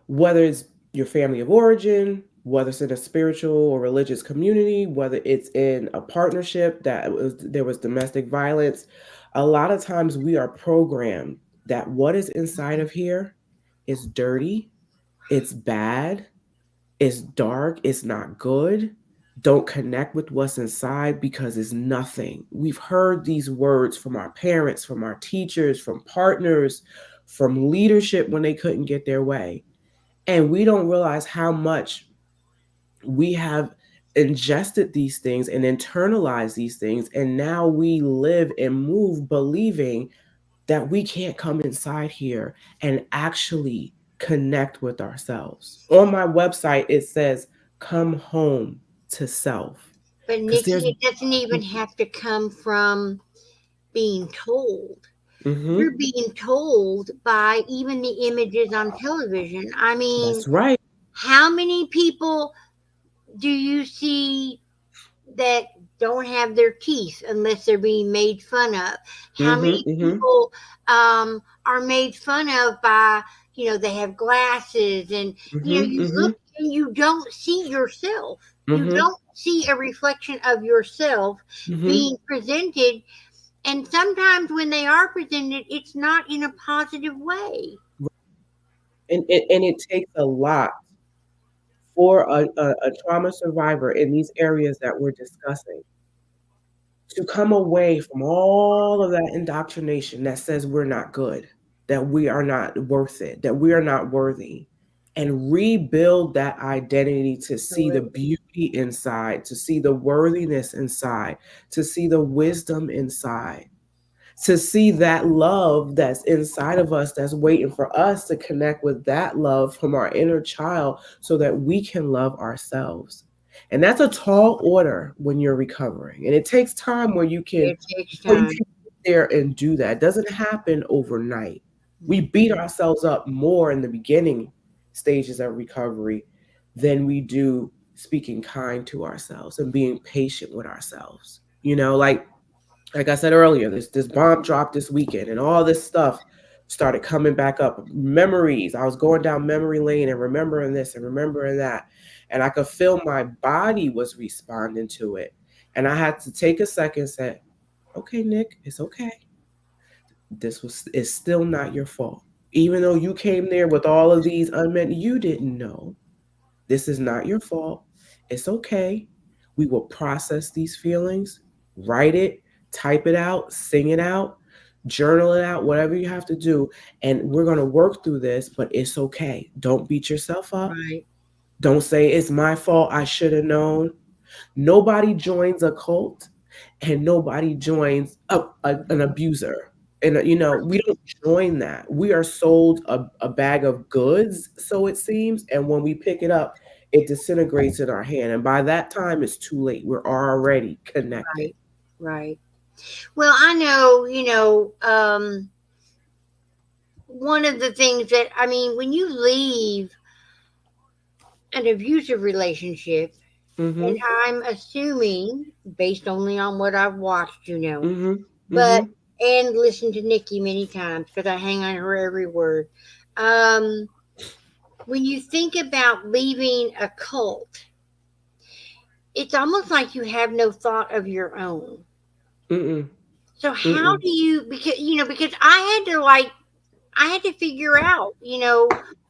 B: whether it's your family of origin, whether it's in a spiritual or religious community, whether it's in a partnership there was domestic violence, a lot of times we are programmed that what is inside of here is dirty, it's bad, it's dark, it's not good. Don't connect with what's inside because it's nothing. We've heard these words from our parents, from our teachers, from partners, from leadership when they couldn't get their way, and we don't realize how much we have ingested these things and internalized these things. And now we live and move believing that we can't come inside here and actually connect with ourselves. On my website, it says, come home to self.
A: But
B: Because
A: Nikki,
B: there's,
A: it doesn't even have to come from being told.
B: mm-hmm,
A: You're being told by even the images on television. I mean,
B: that's right.
A: how many people do you see that don't have their teeth unless they're being made fun of? How
B: Mm-hmm,
A: many
B: mm-hmm,
A: people are made fun of by, they have glasses and,
B: mm-hmm,
A: you
B: mm-hmm,
A: look and you don't see yourself. You
B: mm-hmm,
A: don't see a reflection of yourself
B: mm-hmm.
A: being presented. And sometimes when they are presented, it's not in a positive way.
B: And it takes a lot for a trauma survivor in these areas that we're discussing to come away from all of that indoctrination that says we're not good, that we are not worth it, that we are not worthy, and rebuild that identity to see the
A: Absolutely.
B: beauty inside, to see the worthiness inside, to see the wisdom inside, to see that love that's inside of us that's waiting for us to connect with that love from our inner child so that we can love ourselves. And that's a tall order when you're recovering. And it takes time where you can
A: It takes
B: before you
A: time.
B: can get there and do that. It doesn't happen overnight. We beat ourselves up more in the beginning stages of recovery than we do speaking kind to ourselves and being patient with ourselves. Like I said earlier, this bomb dropped this weekend, and all this stuff started coming back up. Memories. I was going down memory lane and remembering this and remembering that, and I could feel my body was responding to it. And I had to take a second and say, "Okay, Nick, it's okay. This was it's still not your fault. Even though you came there with all of these unmet, you didn't know. This is not your fault. It's okay. We will process these feelings, write it, type it out, sing it out, journal it out, whatever you have to do. And we're going to work through this, but it's okay. Don't beat yourself up.
A: Right.
B: Don't say it's my fault. I should have known. Nobody joins a cult and nobody joins an abuser. And, we don't join that. We are sold a bag of goods, so it seems. And when we pick it up, it disintegrates in our hand. And by that time, it's too late. We're already connected.
A: Right. Right. Well, I know, one of the things that, I mean, when you leave an abusive relationship, and
B: Mm-hmm.
A: I'm assuming, based only on what I've watched,
B: Mm-hmm.
A: but,
B: Mm-hmm.
A: and listened to Nikki many times because I hang on her every word. Um, when you think about leaving a cult, it's almost like you have no thought of your own.
B: Mm-mm.
A: So how
B: Mm-mm.
A: do you, because I had to figure out,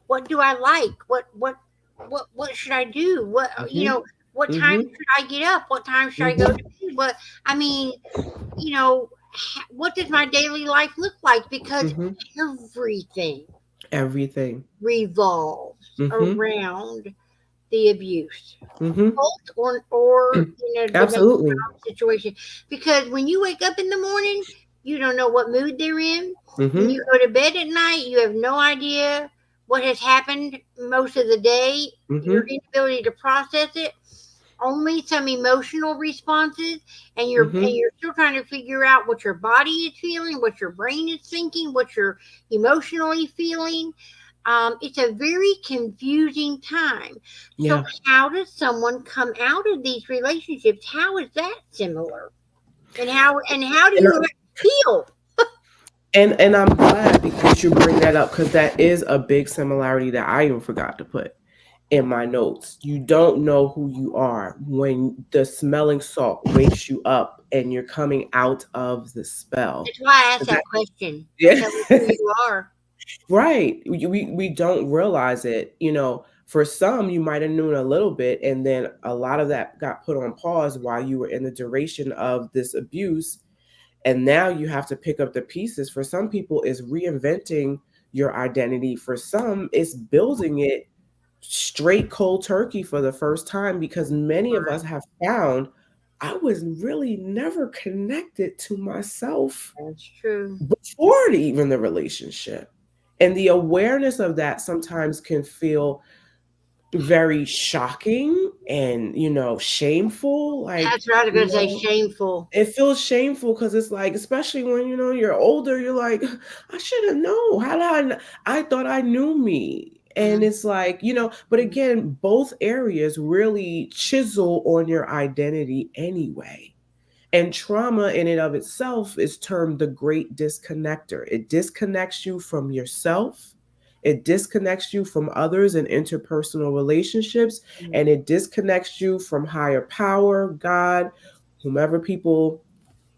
A: what do I like? What should I do?
B: Mm-hmm.
A: What time
B: Mm-hmm.
A: should I get up? What time should I go to
B: Mm-hmm.
A: bed? I mean, what does my daily life look like? Because
B: Mm-hmm.
A: everything
B: Everything.
A: revolves
B: Mm-hmm.
A: around the abuse,
B: Mm-hmm.
A: fault or domestic
B: Absolutely.
A: situation. Because when you wake up in the morning, you don't know what mood they're in. When
B: Mm-hmm.
A: you go to bed at night, you have no idea what has happened most of the day. Your
B: Mm-hmm.
A: inability to process it, only some emotional responses, and
B: Mm-hmm.
A: you're still trying to figure out what your body is feeling, what your brain is thinking, what you're emotionally feeling. It's a very confusing time. So,
B: Yeah.
A: how does someone come out of these relationships? How is that similar? And how do
B: And
A: you heal?
B: and I'm glad because you bring that up because that is a big similarity that I even forgot to put in my notes. You don't know who you are when the smelling salt wakes you up and you're coming out of the spell.
A: That's why I asked
B: 'Cause
A: that question.
B: Yeah.
A: Tell us who you are.
B: Right. We don't realize it. For some, you might have known a little bit, and then a lot of that got put on pause while you were in the duration of this abuse. And now you have to pick up the pieces. For some people, it's reinventing your identity. For some, it's building it straight cold turkey for the first time because many of us have found I was really never connected to myself
A: That's true.
B: before even the relationship. And the awareness of that sometimes can feel very shocking and, shameful. Like,
A: That's what I was
B: you
A: going to say.
B: know,
A: Shameful.
B: it feels shameful because it's like, especially when you're older, you're like, I should have known. How did I thought I knew me. And
A: Mhm.
B: it's like, but again, both areas really chisel on your identity anyway. And trauma in and of itself is termed the great disconnector. It disconnects you from yourself, it disconnects you from others in interpersonal relationships, and it disconnects you from higher power, God, whomever people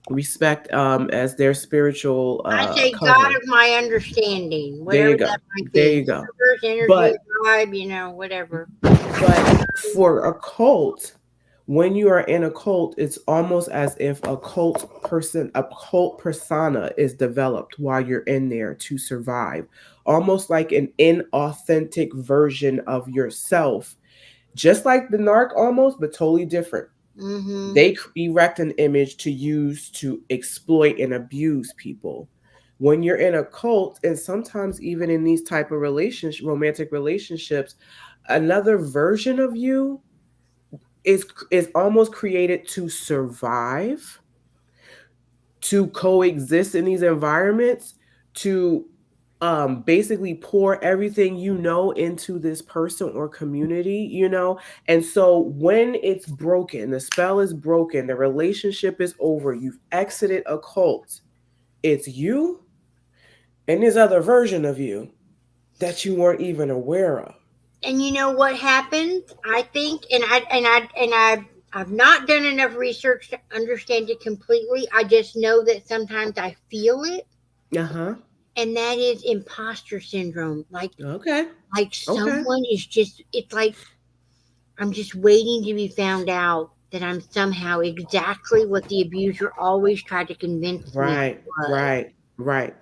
B: respect as their spiritual
A: I say God
B: covering.
A: of my understanding,
B: There
A: whatever
B: you go.
A: that might
B: There
A: be.
B: you go.
A: Universe, energy,
B: But
A: vibe, whatever.
B: But for a cult, when you are in a cult, it's almost as if a cult persona is developed while you're in there to survive, almost like an inauthentic version of yourself, just like the narc almost, but totally different.
A: Mm-hmm.
B: They erect an image to use to exploit and abuse people. When you're in a cult, and sometimes even in these type of romantic relationships, another version of you is almost created to survive, to coexist in these environments, to basically pour everything into this person or community. And so when it's broken, the spell is broken, the relationship is over, you've exited a cult, it's you and this other version of you that you weren't even aware of.
A: And you know what happened? I think, I've not done enough research to understand it completely. I just know that sometimes I feel it,
B: Uh-huh.
A: and that is imposter syndrome.
B: Okay.
A: Like
B: Okay.
A: someone is just. It's like I'm just waiting to be found out that I'm somehow exactly what the abuser always tried to convince me
B: Right,
A: I was.
B: right, right.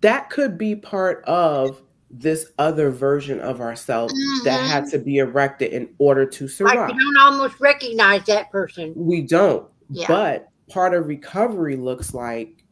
B: That could be part of this other version of ourselves that had
A: Mm-hmm.
B: to be erected in order to
A: Like you
B: survive.
A: don't almost recognize that person.
B: We don't,
A: Yeah.
B: but part of recovery looks like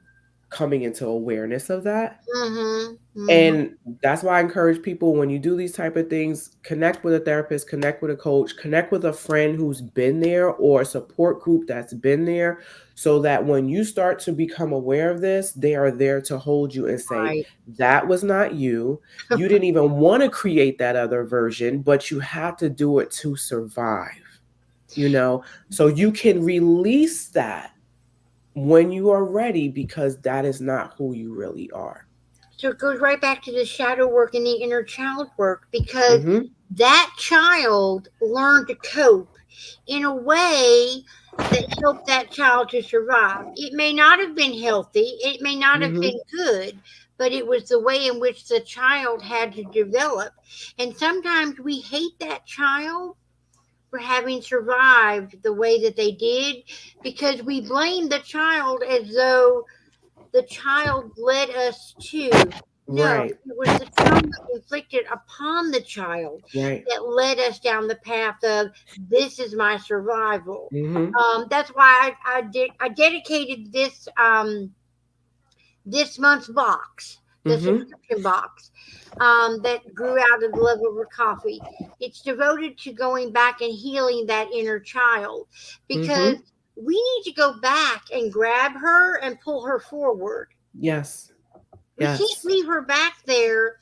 B: coming into awareness of that.
A: Mhm. Mhm.
B: And that's why I encourage people, when you do these type of things, connect with a therapist, connect with a coach, connect with a friend who's been there or a support group that's been there, so that when you start to become aware of this, they are there to hold you and say,
A: Right.
B: that was not you. You didn't even want to create that other version, but you had to do it to survive, so you can release that when you are ready, because that is not who you really are.
A: So it goes right back to the shadow work and the inner child work, because
B: Mm-hmm.
A: that child learned to cope in a way that helped that child to survive. It may not have been healthy, it may not have
B: Mm-hmm.
A: been good, but it was the way in which the child had to develop. And sometimes we hate that child for having survived the way that they did, because we blame the child as though the child led us to. No,
B: Right.
A: it was the trauma inflicted upon the child
B: Right.
A: that led us down the path of this is my survival.
B: Mhm.
A: That's why I dedicated this month's box, the
B: Mhm.
A: subscription box, that grew out of the love over coffee. It's devoted to going back and healing that inner child, because
B: Mhm.
A: we need to go back and grab her and pull her forward.
B: Yes.
A: We can't
B: Yes.
A: leave her back there,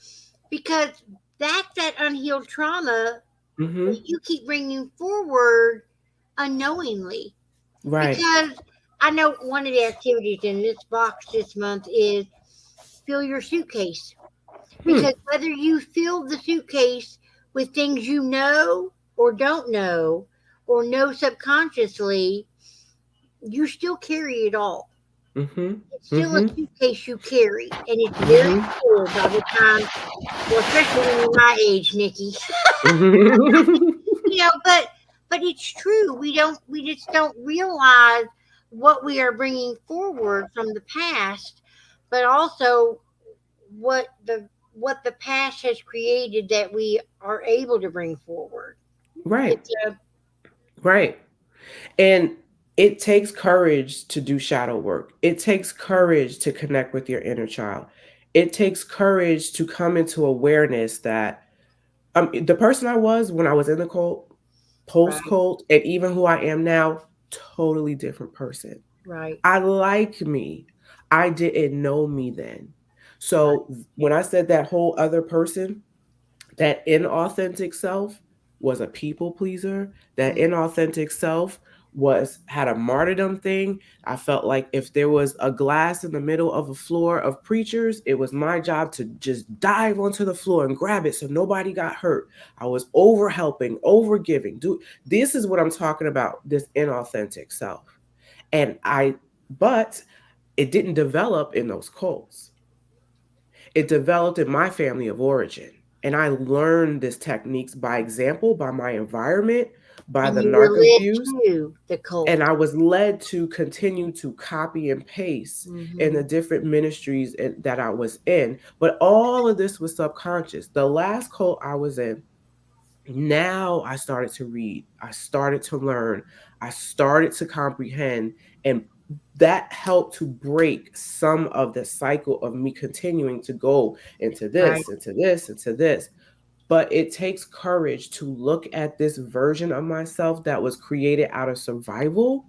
A: because that's that unhealed trauma that
B: Mhm.
A: you keep bringing forward unknowingly.
B: Right.
A: Because I know one of the activities in this box this month is fill your suitcase.
B: Hmm.
A: Because whether you fill the suitcase with things you know or don't know, or know subconsciously, you still carry it all.
B: Mhm.
A: It's still a
B: Mhm.
A: suitcase you carry, and it's very
B: Mhm.
A: full by the time, well, especially when you're my age, Nikki.
B: Mhm.
A: But it's true. We just don't realize what we are bringing forward from the past, but also what the past has created that we are able to bring forward.
B: Right.
A: It's a
B: Right. And it takes courage to do shadow work. It takes courage to connect with your inner child. It takes courage to come into awareness that the person I was when I was in the cult, post
A: right,
B: cult, and even who I am now, totally different person.
A: right,
B: I like me. I didn't know me then.
A: right,
B: So when I said that whole other person, that inauthentic self was a people pleaser. That
A: mm,
B: inauthentic self was had a martyrdom thing. I felt like if there was a glass in the middle of a floor of preachers, it was my job to just dive onto the floor and grab it so nobody got hurt. I was over helping, over giving. This is what I'm talking about, this inauthentic self. And but it didn't develop in those cults. It developed in my family of origin. And I learned these techniques by example, by my environment, by
A: and
B: the
A: you were
B: narc
A: led
B: abuse.
A: to the cult.
B: And I was led to continue to copy and paste in
A: Hmm.
B: the different ministries that I was in. But all of this was subconscious. The last cult I was in, now I started to read, I started to learn, I started to comprehend, and that helped to break some of the cycle of me continuing to go into
A: Right,
B: this, into this, into this. But it takes courage to look at this version of myself that was created out of survival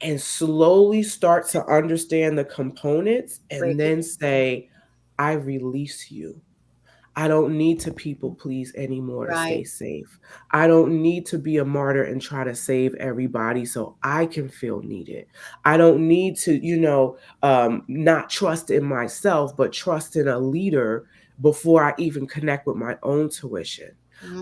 B: and slowly start to understand the components and
A: break it.
B: then say, I release you. I don't need to people please anymore to stay
A: Right.
B: safe. I don't need to be a martyr and try to save everybody so I can feel needed. I don't need to, not trust in myself, but trust in a leader before I even connect with my own tuition.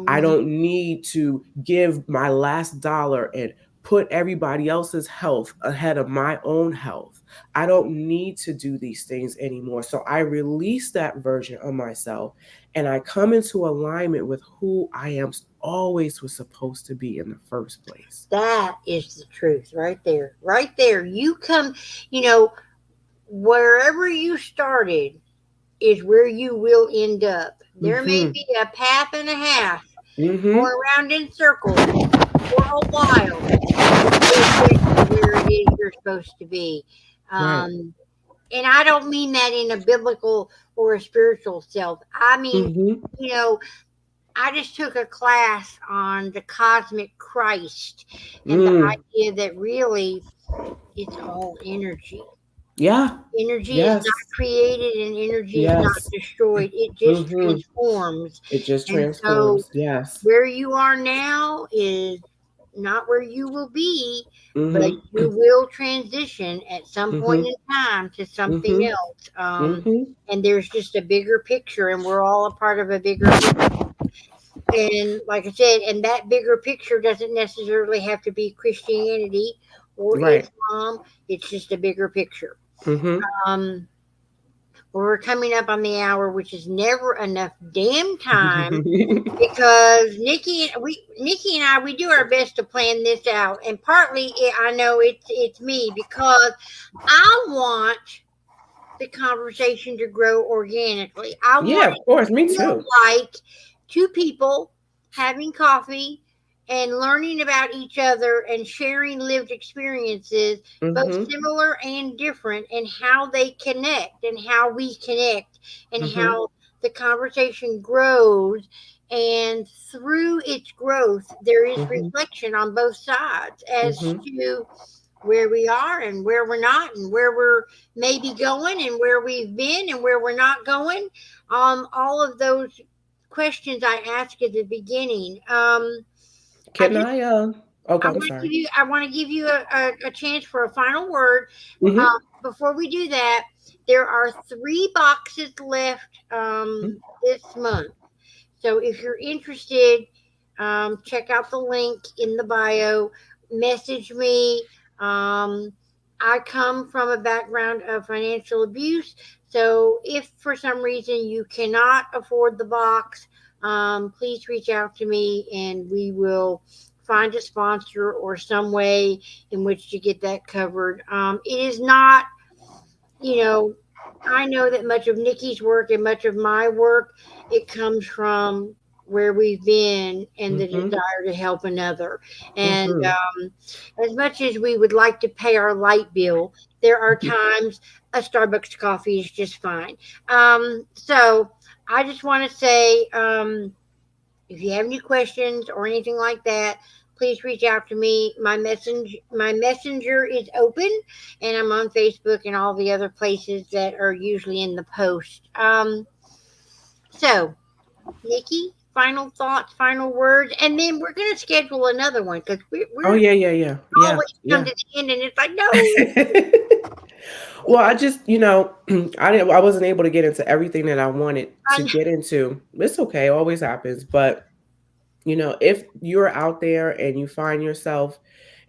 B: I
A: Hmm.
B: don't need to give my last dollar and put everybody else's health ahead of my own health. I don't need to do these things anymore. So I release that version of myself and I come into alignment with who I am always was supposed to be in the first place.
A: That is the truth right there. Right there. You come, you know, wherever you started is where you will end up. There may
B: Mhm.
A: be a path and a half
B: Mhm.
A: going around in circles for a while, but you'll get to where it is you're supposed to be.
B: Right.
A: Um, and I don't mean that in a biblical or a spiritual self. I mean,
B: Mm-hmm.
A: you know, I just took a class on the cosmic Christ and the
B: Mm.
A: idea that really it's all energy.
B: Yeah.
A: Energy is not
B: Yes.
A: created and energy is not
B: Yes.
A: destroyed. It just
B: Mm-hmm.
A: transforms.
B: It just
A: And so
B: transforms. Yes.
A: where you are now is not where you will be, but
B: Mm-hmm.
A: you will transition at some point
B: Mm-hmm.
A: in time to something
B: Mm-hmm.
A: else.
B: Mm-hmm.
A: And there's just a bigger picture, and we're all a part of a bigger picture. And like I said, and that bigger picture doesn't necessarily have to be Christianity or
B: Right.
A: Islam. It's just a bigger picture.
B: Mm-hmm.
A: Um, we're coming up on the hour, which is never enough damn time because Nikki and I, we do our best to plan this out, and partly I know it's me because I want the conversation to grow organically. I want
B: Yeah, of course.
A: it
B: Me
A: to feel
B: too.
A: like two people having coffee and learning about each other and sharing lived experiences, both
B: Mm-hmm.
A: similar and different, and how they connect and how we connect and
B: Mm-hmm.
A: how the conversation grows. And through its growth, there is
B: Mm-hmm.
A: reflection on both sides as
B: Mm-hmm.
A: to where we are and where we're not and where we're maybe going and where we've been and where we're not going. All of those questions I asked at the beginning. I
B: Can
A: just
B: I okay, I'm sorry.
A: I want to give you a chance for a final word.
B: Mm-hmm.
A: Before we do that, there are three boxes left this month. So if you're interested, check out the link in the bio. Message me. Um, I come from a background of financial abuse. So if for some reason you cannot afford the box, please reach out to me and we will find a sponsor or some way in which to get that covered. It is not, you know, I know that much of Nikki's work and much of my work, it comes from where we've been and the
B: Mm-hmm.
A: desire to help another. And
B: Mm-hmm.
A: as much as we would like to pay our light bill, there are times a Starbucks coffee is just fine. So I just want to say, if you have any questions or anything like that, please reach out to me. My messenger is open, and I'm on Facebook and all the other places that are usually in the post. So, Nikki, final thoughts, final words, and then we're gonna schedule another one because
B: Oh
A: we're
B: yeah, yeah, yeah. Yeah,
A: always come
B: yeah.
A: to the end, and it's like no.
B: Well, I just, I wasn't able to get into everything that I wanted to
A: I,
B: get into. It's okay, always happens. But if you're out there and you find yourself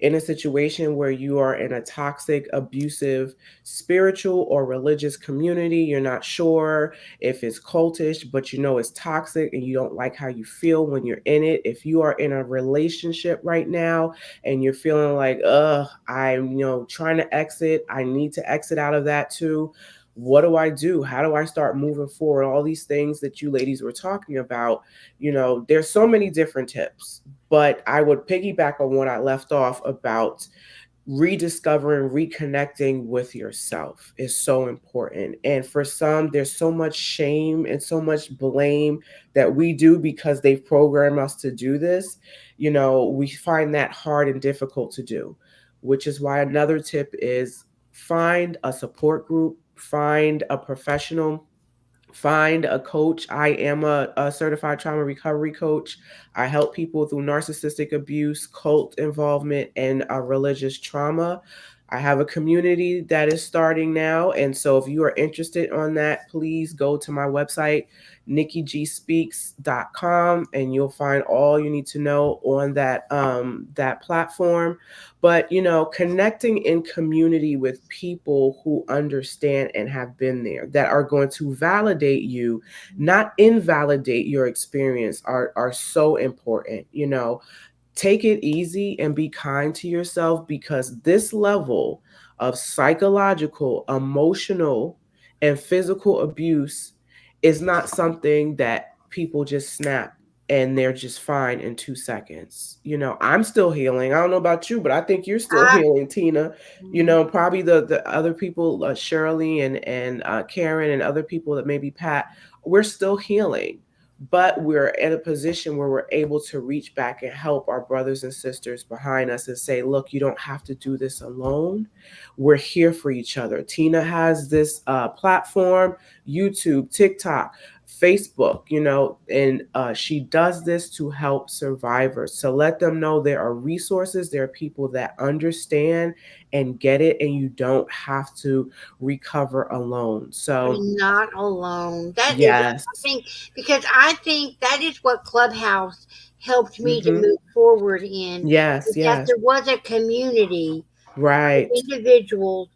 B: in a situation where you are in a toxic, abusive, spiritual or religious community, you're not sure if it's cultish, but it's toxic and you don't like how you feel when you're in it. If you are in a relationship right now and you're feeling like, I'm, trying to exit, I need to exit out of that too. What do I do? How do I start moving forward? All these things that you ladies were talking about, there's so many different tips, but I would piggyback on what I left off about rediscovering, reconnecting with yourself is so important. And for some, there's so much shame and so much blame that we do because they've programmed us to do this. We find that hard and difficult to do, which is why another tip is find a support group, find a professional, find a coach. I am a certified trauma recovery coach. I help people through narcissistic abuse, cult involvement, and religious trauma. I have a community that is starting now. And so if you are interested on that, please go to my website, NikkiGSpeaks.com, and you'll find all you need to know on that platform. But connecting in community with people who understand and have been there, that are going to validate you, not invalidate your experience, are so important. Take it easy and be kind to yourself, because this level of psychological, emotional, and physical abuse is not something that people just snap and they're just fine in 2 seconds. I'm still healing. I don't know about you, but I think you're still
A: I,
B: healing, Tina.
A: mhm.
B: Probably the other people, Shirley and Karen and other people that maybe Pat, we're still healing. But we're in a position where we're able to reach back and help our brothers and sisters behind us and say, look, you don't have to do this alone. We're here for each other. Tina has this platform, YouTube, TikTok, Facebook, and she does this to help survivors, to let them know there are resources, there are people that understand and get it, and you don't have to recover alone. So,
A: You're not alone. That is, I
B: yes.
A: think, because I think that is what Clubhouse helped me to
B: Mm-hmm.
A: move forward in,
B: Yes,
A: is that
B: yes.
A: there was a community of
B: Right.
A: individuals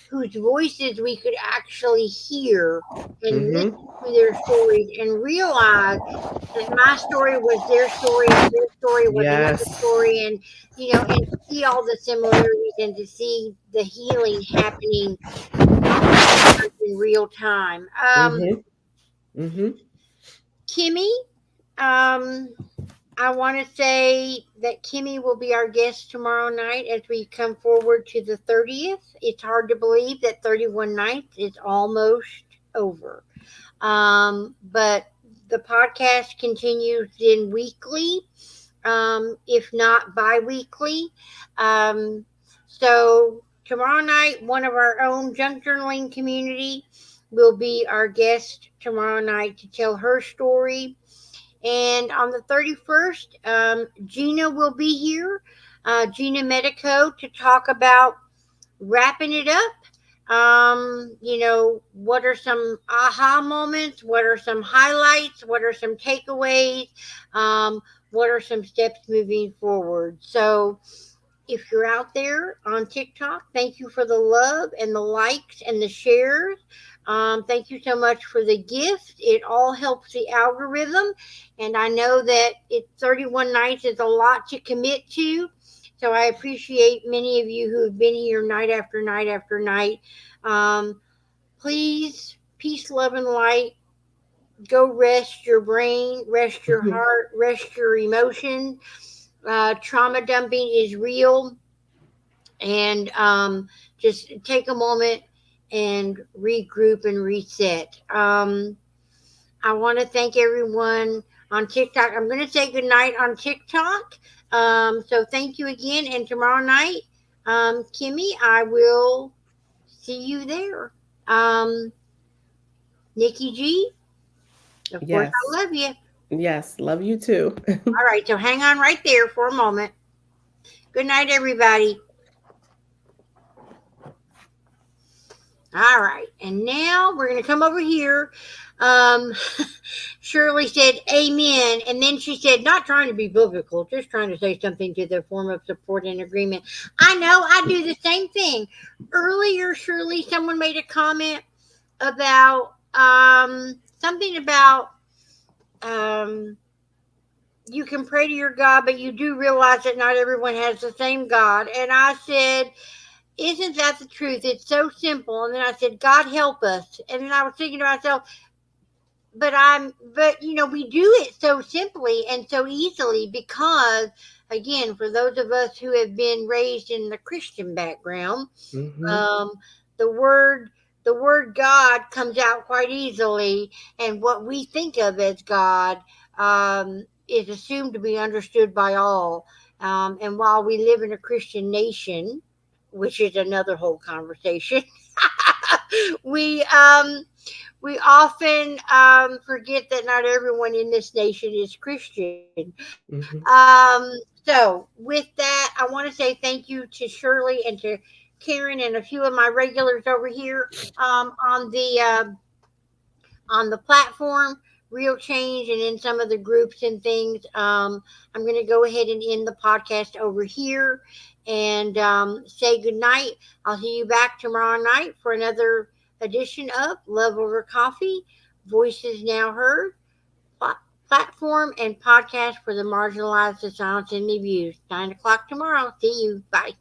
A: whose voices we could actually hear and listen
B: Mm-hmm.
A: to their stories and realize that my story was their story and their story was another
B: Yes.
A: story, and see all the similarities and to see the healing happening in real time.
B: Mm-hmm. Mm-hmm.
A: Kimmy, um, I want to say that Kimmy will be our guest tomorrow night as we come forward to the 30th. It's hard to believe that 31 nights is almost over. But the podcast continues in weekly, if not bi weekly. Um, so, tomorrow night, one of our own junk journaling community will be our guest tomorrow night to tell her story. And on the 31st, Gina will be here, Gina Medico, to talk about wrapping it up. What are some aha moments? What are some highlights? What are some takeaways? Um, what are some steps moving forward? So, if you're out there on TikTok, thank you for the love and the likes and the shares. Thank you so much for the gift. It all helps the algorithm. And I know that 31 nights is a lot to commit to. So I appreciate many of you who have been here night after night after night. Um, Please, peace, love, and light. Go rest your brain, rest your
B: Mm-hmm.
A: heart, rest your emotions. Trauma dumping is real, and just take a moment and regroup and reset. I want to thank everyone on TikTok. I'm going to say good night on TikTok. So thank you again. And tomorrow night, Kimmy, I will see you there. Um, Nikki G, of course,
B: Yes.
A: I love you.
B: Yes. Love you too.
A: All right, so hang on right there for a moment. Good night, everybody. All right, and now we're going to come over here. Um, Shirley said, Amen. And then she said, not trying to be biblical, just trying to say something to the form of support and agreement. I know I do the same thing. Earlier, Shirley, someone made a comment about something about um, you can pray to your God, but you do realize that not everyone has the same God. And I said, isn't that the truth? It's so simple. And then I said, God help us. And then I was thinking to myself, but we do it so simply and so easily because, again, for those of us who have been raised in the Christian background,
B: Mm-hmm.
A: um, the word the word God comes out quite easily, and what we think of as God is assumed to be understood by all. And while we live in a Christian nation, which is another whole conversation, we we often forget that not everyone in this nation is Christian.
B: Mm-hmm.
A: So, with that, I want to say thank you to Shirley and to Karen and a few of my regulars over here on the platform, Real Change, and in some of the groups and things. I'm going to go ahead and end the podcast over here and say good night. I'll see you back tomorrow night for another edition of Love Over Coffee, Voices Now Heard, platform and podcast for the marginalized, the silenced, and the abused. 9 o'clock tomorrow. See you. Bye.